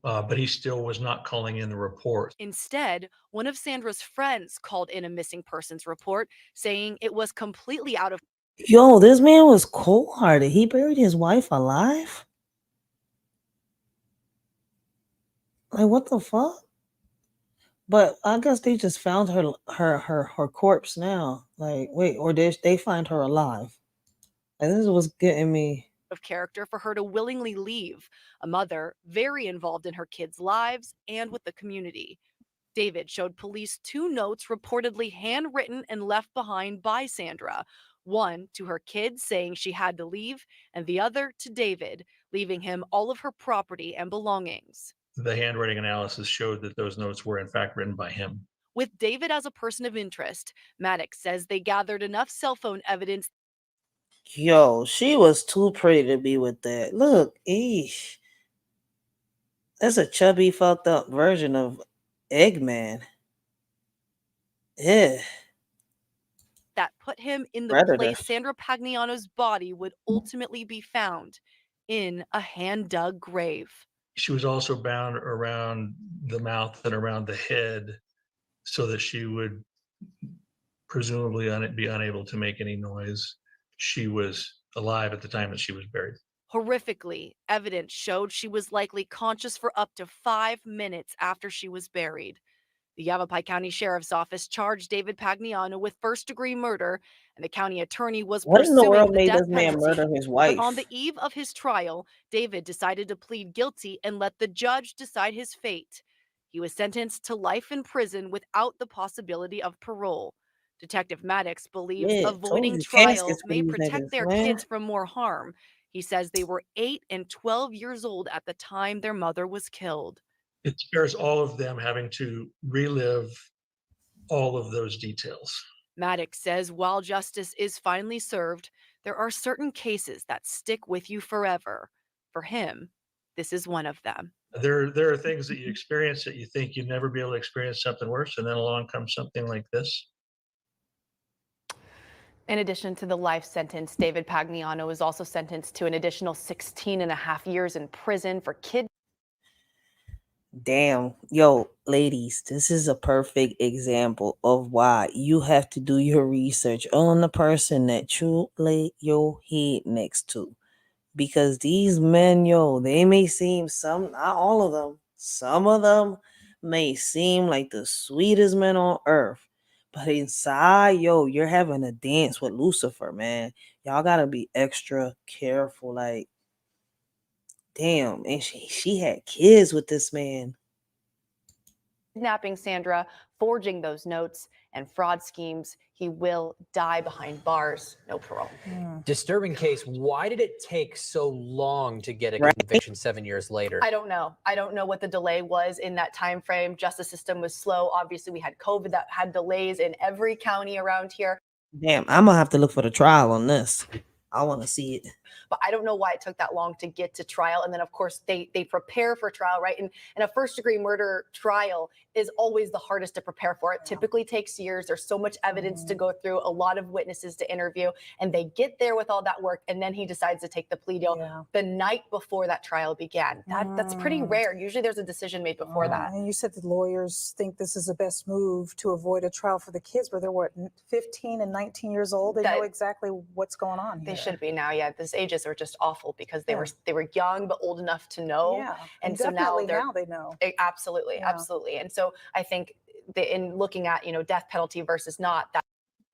but he still was not calling in the report. Instead, one of Sandra's friends called in a missing persons report saying it was completely out of. Yo, this man was cold-hearted. He buried his wife alive? Like, what the fuck? But I guess they just found her corpse now. Like, wait, or did they find her alive? Like, this is what's getting me. of character for her to willingly leave, a mother very involved in her kids' lives and with the community. David showed police 2 notes reportedly handwritten and left behind by Sandra, one to her kids saying she had to leave, and the other to David, leaving him all of her property and belongings. The handwriting analysis showed that those notes were in fact written by him. With David as a person of interest, Maddox says they gathered enough cell phone evidence. Yo, she was too pretty to be with that. Look, eesh. That's a chubby, fucked up version of Eggman. Yeah. That put him in the Predator. place Sandra Pagliano's body would ultimately be found, in a hand-dug grave. She was also bound around the mouth and around the head so that she would presumably be unable to make any noise. She was alive at the time that she was buried. Horrifically, evidence showed she was likely conscious for up to 5 minutes after she was buried. The Yavapai County Sheriff's Office charged David Pagliano with first-degree murder, and the county attorney was What in the pursuing world the made death this man penalty. murder his But on wife? the eve of his trial, David decided to plead guilty and let the judge decide his fate. He was sentenced to life in prison without the possibility of parole. Detective Maddox believes Yeah, told avoiding you trial caskets for may these protect niggas, their man. kids from more harm. He says they were 8 and 12 years old at the time their mother was killed. It spares all of them having to relive all of those details. Maddox says while justice is finally served, there are certain cases that stick with you forever. For him, this is one of them. There are things that you experience that you think you'd never be able to experience something worse, and then along comes something like this. In addition to the life sentence, David Pagliano was also sentenced to an additional 16 and a half years in prison for kidnapping. Damn. Yo, ladies, this is a perfect example of why you have to do your research on the person that you lay your head next to. Because these men, yo, they may seem not all of them, some of them may seem like the sweetest men on earth. But inside, yo, you're having a dance with Lucifer, man. Y'all gotta be extra careful. Like, damn, and she had kids with this man. Kidnapping Sandra, forging those notes, and fraud schemes. He will die behind bars, no parole. Disturbing case. Why did it take so long to get a Right. conviction 7 years later? I don't know. I don't know what the delay was in that time frame. Justice system was slow. Obviously, we had COVID that had delays in every county around here. Damn, I'm gonna have to look for the trial on this. I want to see it. But I don't know why it took that long to get to trial. And then, of course, they prepare for trial, right? And a first-degree murder trial is always the hardest to prepare for. It typically takes years. There's so much evidence to go through, a lot of witnesses to interview, and they get there with all that work, and then he decides to take the plea deal the night before that trial began. That's pretty rare. Usually there's a decision made before that. And you said the lawyers think this is the best move to avoid a trial for the kids, but they're what, 15 and 19 years old? They know exactly what's going on here. They should be now. Yeah, these ages are just awful because they were young but old enough to know. Yeah, and so now they know. Absolutely, absolutely. And so I think in looking at death penalty versus not,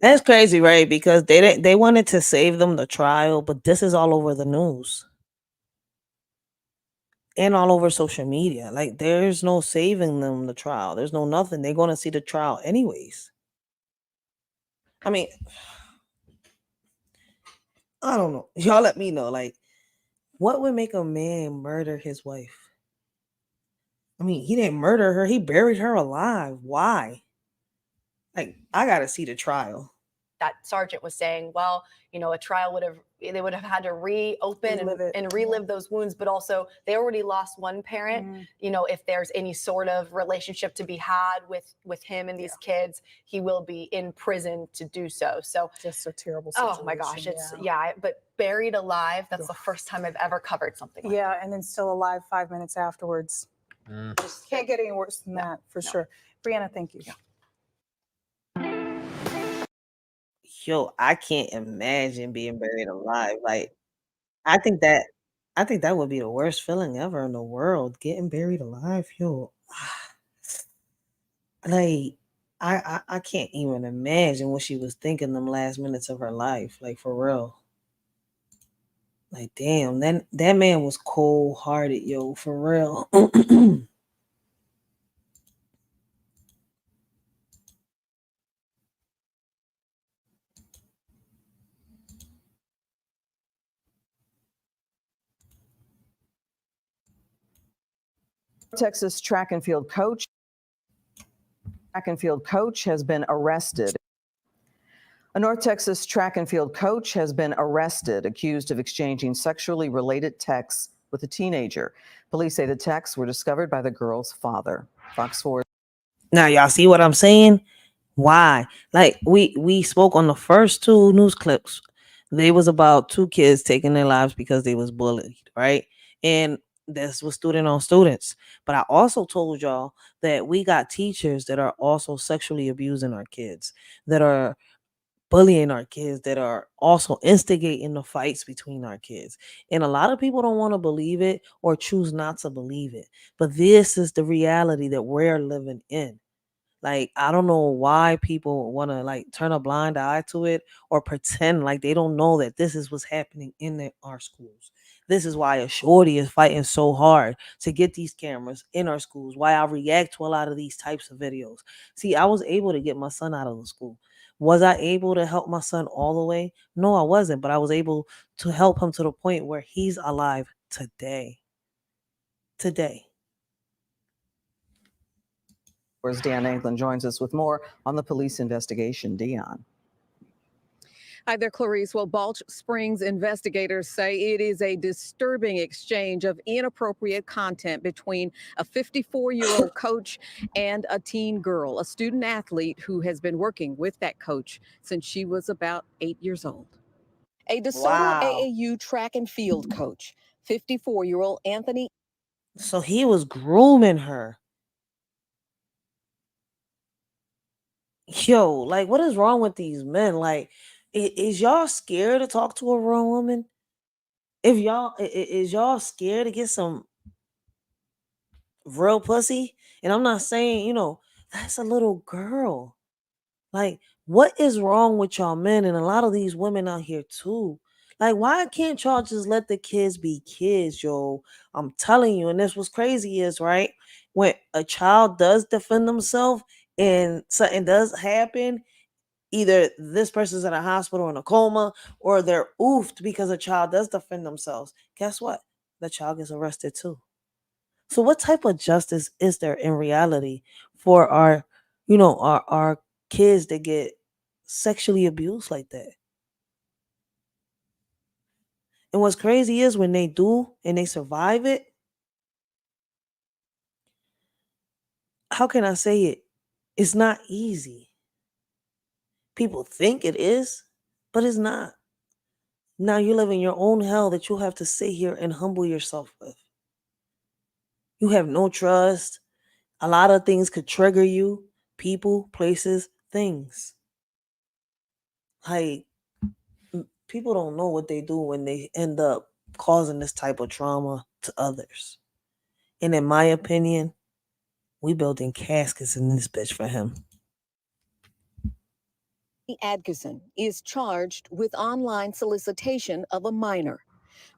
That's crazy, right? Because they wanted to save them the trial, but this is all over the news and all over social media. Like, there's no saving them the trial. There's no nothing. They're going to see the trial anyways. I mean, I don't know. Y'all let me know. Like, what would make a man murder his wife? I mean, he didn't murder her. He buried her alive. Why? Like, I got to see the trial. that sergeant was saying, well, a trial they would have had to reopen and relive those wounds, but also they already lost one parent. If there's any sort of relationship to be had with him and these kids, he will be in prison to do so. So just a terrible situation. Oh my gosh, but buried alive, that's the first time I've ever covered something like that. And then still alive 5 minutes afterwards. Just can't get any worse than that, for sure. Brianna, thank you. Yo, I can't imagine being buried alive. Like, I think that would be the worst feeling ever in the world, getting buried alive. Yo, like, I can't even imagine what she was thinking them last minutes of her life. Like, for real. Like, damn, that man was cold hearted, yo, for real. Texas track and field coach has been arrested. A North Texas track and field coach has been arrested, accused of exchanging sexually related texts with a teenager. Police say the texts were discovered by the girl's father. Fox 4. Now y'all see what I'm saying? Why? Like we spoke on the first two news clips. They was about two kids taking their lives because they was bullied, right? And this was student on students. But I also told y'all that we got teachers that are also sexually abusing our kids, that are bullying our kids, that are also instigating the fights between our kids. And a lot of people don't want to believe it or choose not to believe it. But this is the reality that we're living in. Like, I don't know why people want to like turn a blind eye to it or pretend like they don't know that this is what's happening in our schools. This is why a shorty is fighting so hard to get these cameras in our schools. Why I react to a lot of these types of videos. See, I was able to get my son out of the school. Was I able to help my son all the way? No, I wasn't, but I was able to help him to the point where he's alive today. Today. Where's Deon Anglin joins us with more on the police investigation. Deon. Hi there, Clarice. Well, Balch Springs investigators say it is a disturbing exchange of inappropriate content between a 54-year-old coach and a teen girl, a student athlete who has been working with that coach since she was about 8 years old. A DeSoto AAU track and field coach, 54-year-old Anthony. So he was grooming her. Yo, like, what is wrong with these men? Like, is y'all scared to talk to a grown woman? If y'all is y'all scared to get some real pussy? And I'm not saying, that's a little girl. Like, what is wrong with y'all men and a lot of these women out here too? Like, why can't y'all just let the kids be kids, yo? I'm telling you, and this what's crazy is, right? When a child does defend themselves and something does happen, either this person's in a hospital in a coma or they're oofed because a child does defend themselves. Guess what? The child gets arrested too. So what type of justice is there in reality for our kids that get sexually abused like that? And what's crazy is when they do and they survive it, how can I say it? It's not easy. People think it is, but it's not. Now you live in your own hell that you have to sit here and humble yourself with. You have no trust. A lot of things could trigger you. People, places, things. Like, people don't know what they do when they end up causing this type of trauma to others. And in my opinion, we building caskets in this bitch for him. Adkison is charged with online solicitation of a minor.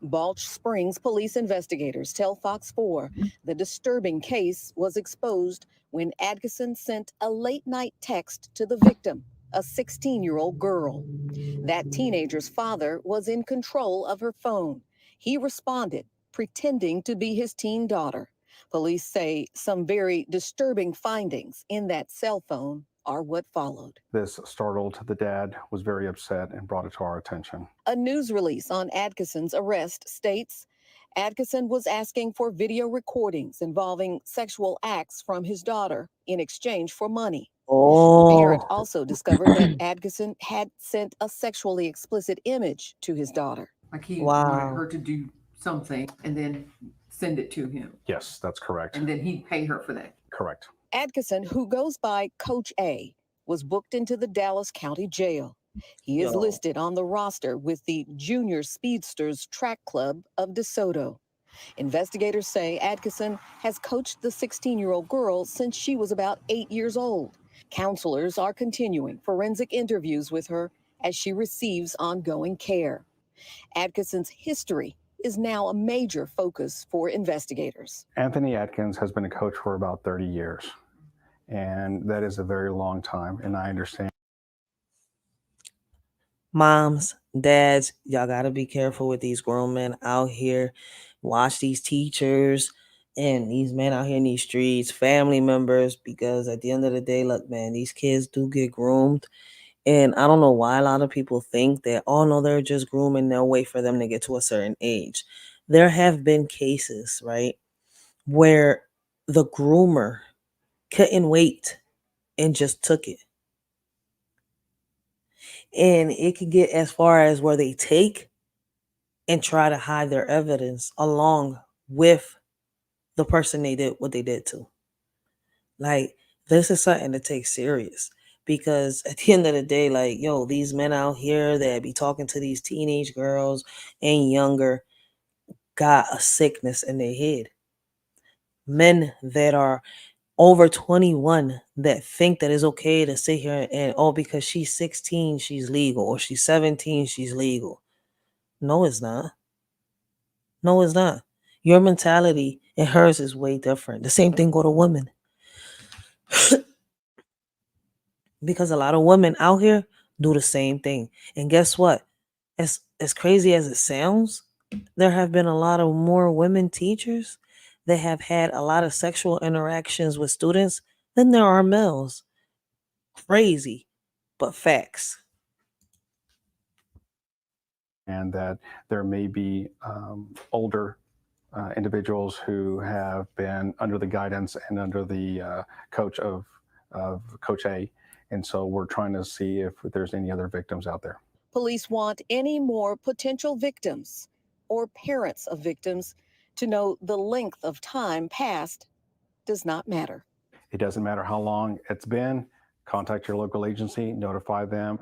Balch Springs police investigators tell Fox 4 the disturbing case was exposed when Adkison sent a late-night text to the victim, a 16-year-old girl. That teenager's father was in control of her phone. He responded, pretending to be his teen daughter. Police say some very disturbing findings in that cell phone are what followed. This startled the dad, was very upset, and brought it to our attention. A news release on Adkison's arrest states Adkison was asking for video recordings involving sexual acts from his daughter in exchange for money. The parent also discovered that Adkison had sent a sexually explicit image to his daughter. Like he wanted her to do something and then send it to him. Yes, that's correct. And then he'd pay her for that. Correct. Adkison, who goes by Coach A, was booked into the Dallas County Jail. He is listed on the roster with the Junior Speedsters Track Club of DeSoto. Investigators say Adkison has coached the 16-year-old girl since she was about 8 years old. Counselors are continuing forensic interviews with her as she receives ongoing care. Atkinson's history is now a major focus for investigators. Anthony Atkins has been a coach for about 30 years, and that is a very long time, and I understand. Moms, dads, y'all gotta be careful with these grown men out here. Watch these teachers and these men out here in these streets, family members, because at the end of the day, look, man, these kids do get groomed. And I don't know why a lot of people think that, oh no, they're just grooming, they'll wait for them to get to a certain age. There have been cases, right, where the groomer couldn't wait and just took it. And it can get as far as where they take and try to hide their evidence along with the person they did what they did to. Like, this is something to take serious, because at the end of the day, like, yo, these men out here that be talking to these teenage girls and younger got a sickness in their head. Men that are over 21 that think that it's okay to sit here and, oh, because she's 16 she's legal, or she's 17 she's legal. No, it's not. No, it's not. Your mentality and hers is way different. The same thing go to women. Because a lot of women out here do the same thing. And guess what? As crazy as it sounds, there have been a lot of more women teachers that have had a lot of sexual interactions with students than there are males. Crazy, but facts. And that there may be older individuals who have been under the guidance and under the coach of Coach A. And so we're trying to see if there's any other victims out there. Police want any more potential victims or parents of victims to know the length of time passed does not matter. It doesn't matter how long it's been. Contact your local agency, notify them.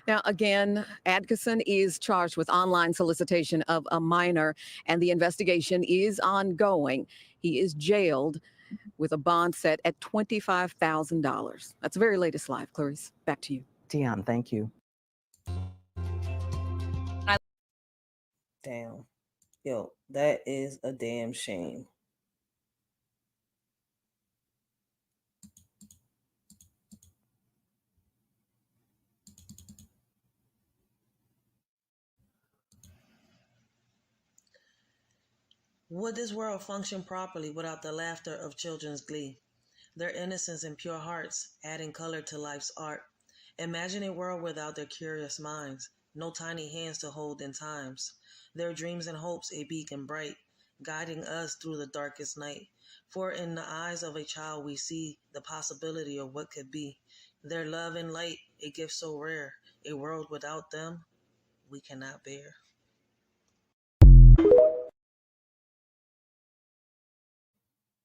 Now, again, Atkinson is charged with online solicitation of a minor, and the investigation is ongoing. He is jailed with a bond set at $25,000. That's the very latest live. Clarice, back to you. Dion, thank you. Damn. Yo, that is a damn shame. Would this world function properly without the laughter of children's glee? Their innocence and pure hearts, adding color to life's art. Imagine a world without their curious minds, no tiny hands to hold in times. Their dreams and hopes a beacon bright, guiding us through the darkest night. For in the eyes of a child we see the possibility of what could be. Their love and light, a gift so rare, a world without them we cannot bear.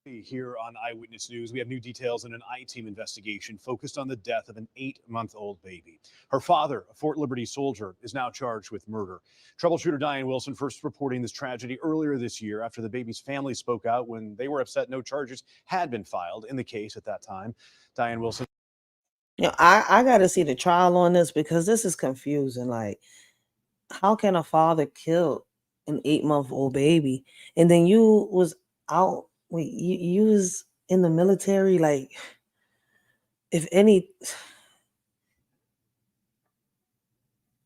Here on Eyewitness News, we have new details in an I-Team investigation focused on the death of an 8-month-old baby. Her father, a Fort Liberty soldier, is now charged with murder. Troubleshooter Diane Wilson first reporting this tragedy earlier this year after the baby's family spoke out when they were upset no charges had been filed in the case at that time. Diane Wilson. You know, I got to see the trial on this, because this is confusing. Like, how can a father kill an 8-month-old baby? And then you was out, wait, you was in the military? Like, if any,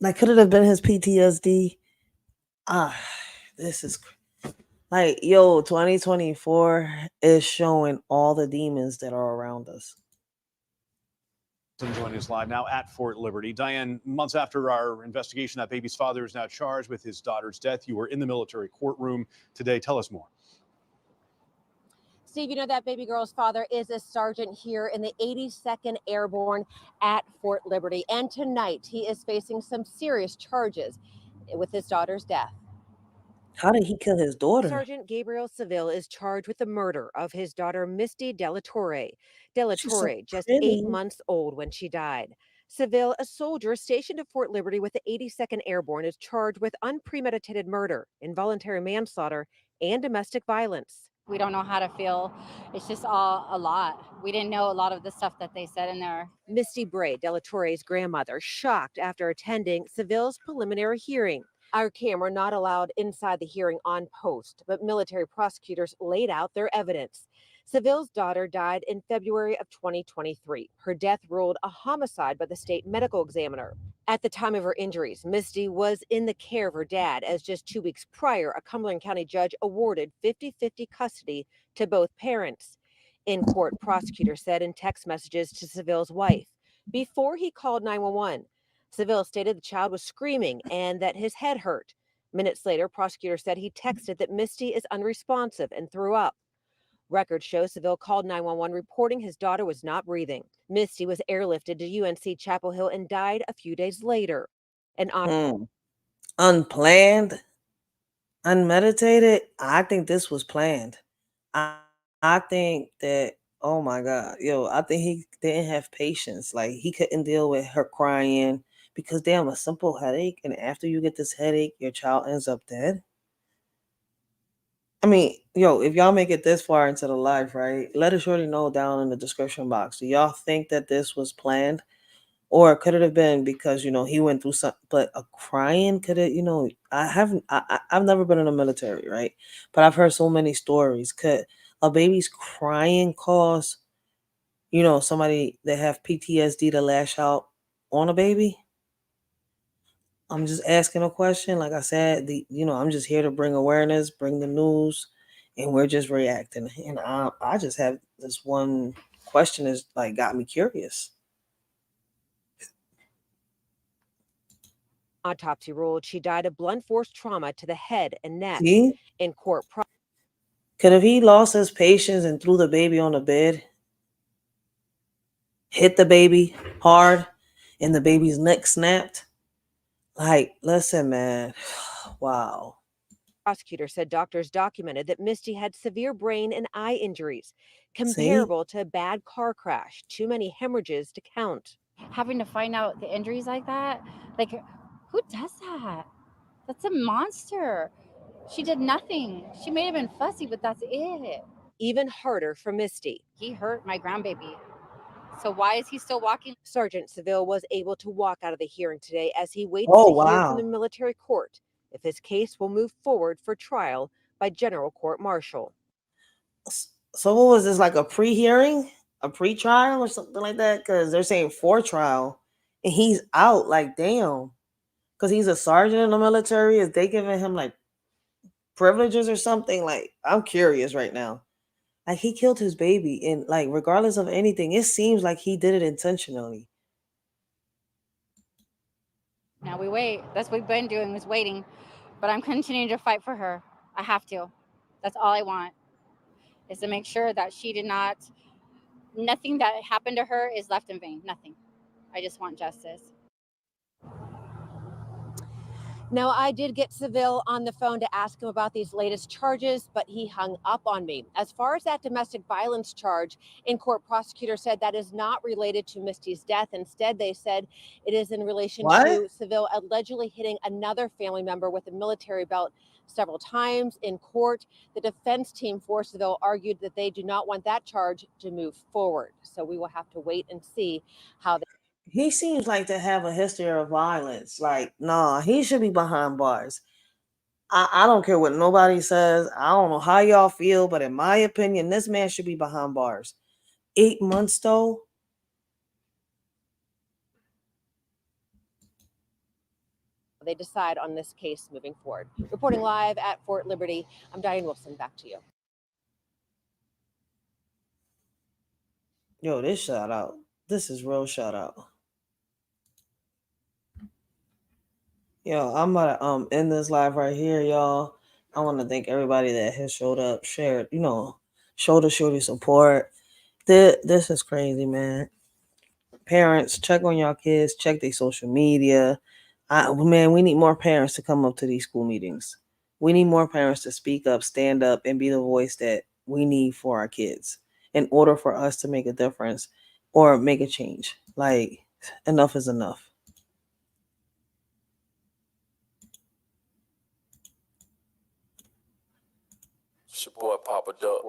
like, could it have been his PTSD? This is like, yo, 2024 is showing all the demons that are around us. Joining us live now at Fort Liberty. Diane, months after our investigation, that baby's father is now charged with his daughter's death. You were in the military courtroom today. Tell us more. Steve, you know that baby girl's father is a sergeant here in the 82nd Airborne at Fort Liberty. And tonight he is facing some serious charges with his daughter's death. How did he kill his daughter? Sergeant Gabriel Seville is charged with the murder of his daughter, Misty Della Torre. Della She's so Torre, just pretty. 8 months old when she died. Seville, a soldier stationed at Fort Liberty with the 82nd Airborne, is charged with unpremeditated murder, involuntary manslaughter, and domestic violence. We don't know how to feel. It's just all a lot. We didn't know a lot of the stuff that they said in there. Misty Bray, Delatorre's grandmother, shocked after attending Seville's preliminary hearing. Our camera not allowed inside the hearing on post, but military prosecutors laid out their evidence. Seville's daughter died in February of 2023. Her death ruled a homicide by the state medical examiner. At the time of her injuries, Misty was in the care of her dad, as just 2 weeks prior, a Cumberland County judge awarded 50-50 custody to both parents. In court, prosecutors said in text messages to Seville's wife, before he called 911, Seville stated the child was screaming and that his head hurt. Minutes later, prosecutors said he texted that Misty is unresponsive and threw up. Records show Seville called 911 reporting his daughter was not breathing. Misty was airlifted to UNC Chapel Hill and died a few days later. Unplanned, unmeditated. I think this was planned. I think that, oh my God, I think he didn't have patience. Like, he couldn't deal with her crying because damn, a simple headache. And after you get this headache, your child ends up dead. I mean, if y'all make it this far into the live, right, let us shorty know down in the description box. Do y'all think that this was planned? Or could it have been because, he went through something, but a crying could it, I've never been in the military, right? But I've heard so many stories. Could a baby's crying cause, somebody that have PTSD to lash out on a baby? I'm just asking a question. Like I said, I'm just here to bring awareness, bring the news, and we're just reacting. And I just have this one question is like got me curious. Autopsy ruled she died of blunt force trauma to the head and neck. See? In court, Could have he lost his patience and threw the baby on the bed, hit the baby hard, and the baby's neck snapped? Like, listen, man. Wow. Prosecutor said doctors documented that Misty had severe brain and eye injuries, comparable to a bad car crash. Too many hemorrhages to count. Having to find out the injuries like that, like, who does that? That's a monster. She did nothing. She may have been fussy, but that's it. Even harder for Misty. He hurt my grandbaby. So why is he still walking? Sergeant Seville was able to walk out of the hearing today as he waits Oh, to hear wow. from the military court if his case will move forward for trial by general court-martial. So what was this, like a pre-hearing, a pre-trial or something like that? Because they're saying for trial and he's out. Like, damn. Because he's a sergeant in the military. Is they giving him like privileges or something? Like, I'm curious right now. Like, he killed his baby, and like, regardless of anything, it seems like he did it intentionally. Now we wait. That's what we've been doing, is waiting. But I'm continuing to fight for her. I have to. That's all I want, is to make sure that she did not, nothing that happened to her is left in vain. Nothing. I just want justice. Now, I did get Seville on the phone to ask him about these latest charges, but he hung up on me. As far as that domestic violence charge, in court, prosecutor said that is not related to Misty's death. Instead, they said it is in relation to Seville allegedly hitting another family member with a military belt several times. In court, the defense team for Seville argued that they do not want that charge to move forward. So we will have to wait and see how He seems like to have a history of violence. Like, nah, he should be behind bars. I don't care what nobody says. I don't know how y'all feel, but in my opinion, this man should be behind bars. 8 months, though. they decide on this case moving forward. Reporting live at Fort Liberty, I'm Diane Wilson. Back to you. Yo, this shout out. This is real shout out. Yo, I'm gonna end this live right here, y'all. I want to thank everybody that has showed up, shared, showed us shorty support. This is crazy, man. Parents, check on y'all kids, check their social media. Man, we need more parents to come up to these school meetings. We need more parents to speak up, stand up, and be the voice that we need for our kids in order for us to make a difference or make a change. Like, enough is enough. It's your boy Papa Duck.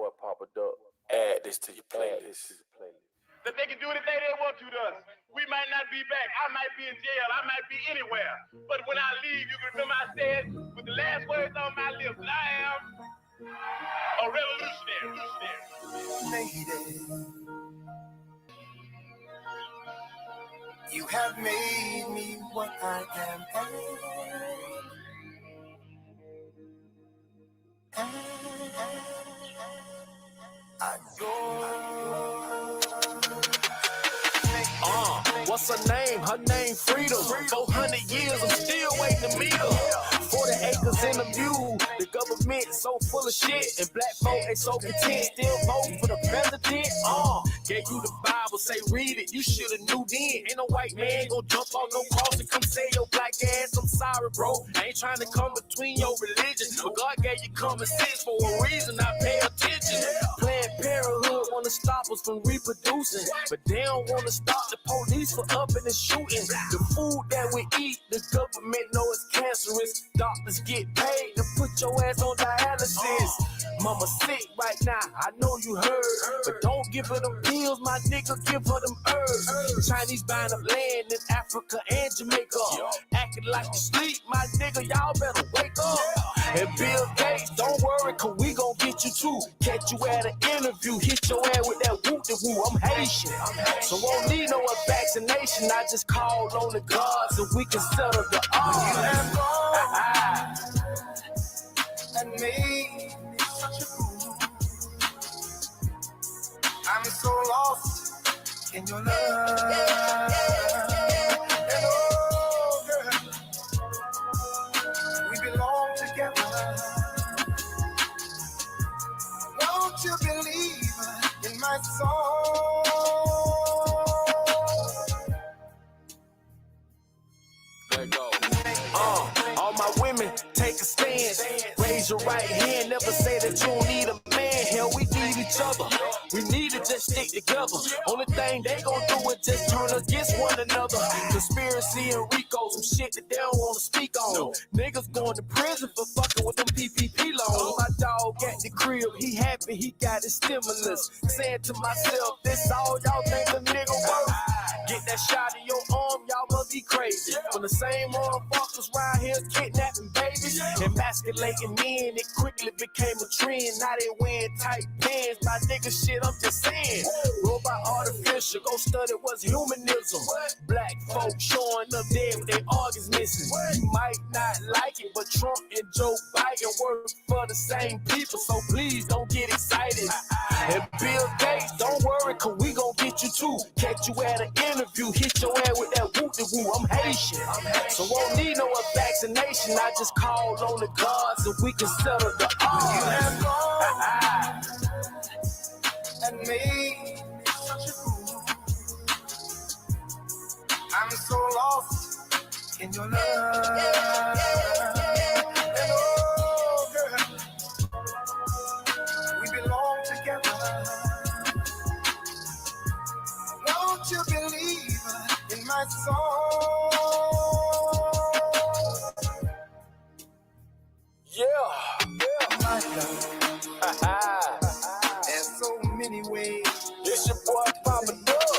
Add this to your playlist. That they can do anything they want to us. We might not be back. I might be in jail. I might be anywhere. But when I leave, you can remember I said with the last words on my lips, I am a revolutionary. Lady, you have made me what I am. What's her name? Her name Freedom. 400 years, I'm still waiting to meet her. 40 acres in a mule. The government so full of shit, and black folk they so content. Still voting for the president. Gave you the Bible, say read it. You shoulda knew then. Ain't no white man gon' jump on no cross and come say your black ass. I'm sorry, bro. I ain't trying to come between your religions, but God gave you common sense for a reason. I pay attention. Planned Parenthood wanna stop us from reproducing, but they don't wanna stop the police for upping and shooting. The food that we eat, the government know it's cancerous. Doctors get paid to put your ass on dialysis. Mama sick right now, I know you heard, but don't give her them pills, my nigga, give her them herbs. Chinese buying up land in Africa and Jamaica, acting like you sleep, my nigga, y'all better wake up. And Bill Gates, don't worry, cause we gon' get you too. Catch you at an interview, hit your ass with that whoop-de-woo. I'm Haitian, so won't need no vaccination. I just called on the gods and we can settle the odds. You have gone and made me such a fool. I'm so lost in your love. And oh, girl, we belong together. Won't you believe in my song? Let go. All my women, take a stand. Raise your right hand, never say that you don't need a man. Hell, we need each other. We need to just stick together. Only thing they gon' do is just turn against one another. Conspiracy and RICO, some shit that they don't wanna speak on. Niggas going to prison for fucking with them PPP loans. My dog at the crib, he happy, he got his stimulus. Saying to myself, this all y'all think a nigga worth? Get that shot in your arm, y'all must be crazy. When the same motherfuckers round here kidnapping babies, emasculating men, it quickly became a trend. Now they wearing tight pants, my nigga shit, I'm just saying. Robot artificial, go study what's humanism. Black folks showing up dead with their organs missing. You might not like it, but Trump and Joe Biden work for the same people, so please don't get excited. And Bill Gates, don't worry, cause we gon' get you too. Catch you at an interview, hit your ass with that whoop-de-woo. I'm Haitian, so won't need no vaccination. I just called on the gods and we can settle the odds. You have gone and made me such a fool. I'm so lost in your love. And oh, girl, we belong together. Won't you believe in my song? My love. There's so many ways. It's your boy Papa Duck.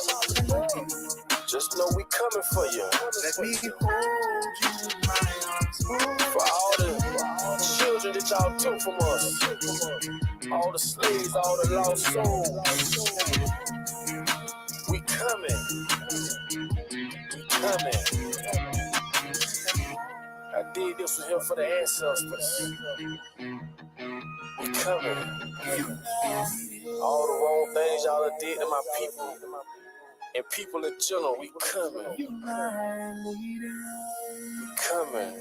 Just know we coming for you. Let me hold you in my arms. For all the children that y'all took from us. All the slaves, all the lost souls. We coming. We coming. I did this for him for the ancestors. We coming. All the wrong things y'all done did to my people and people in general, we coming. We coming.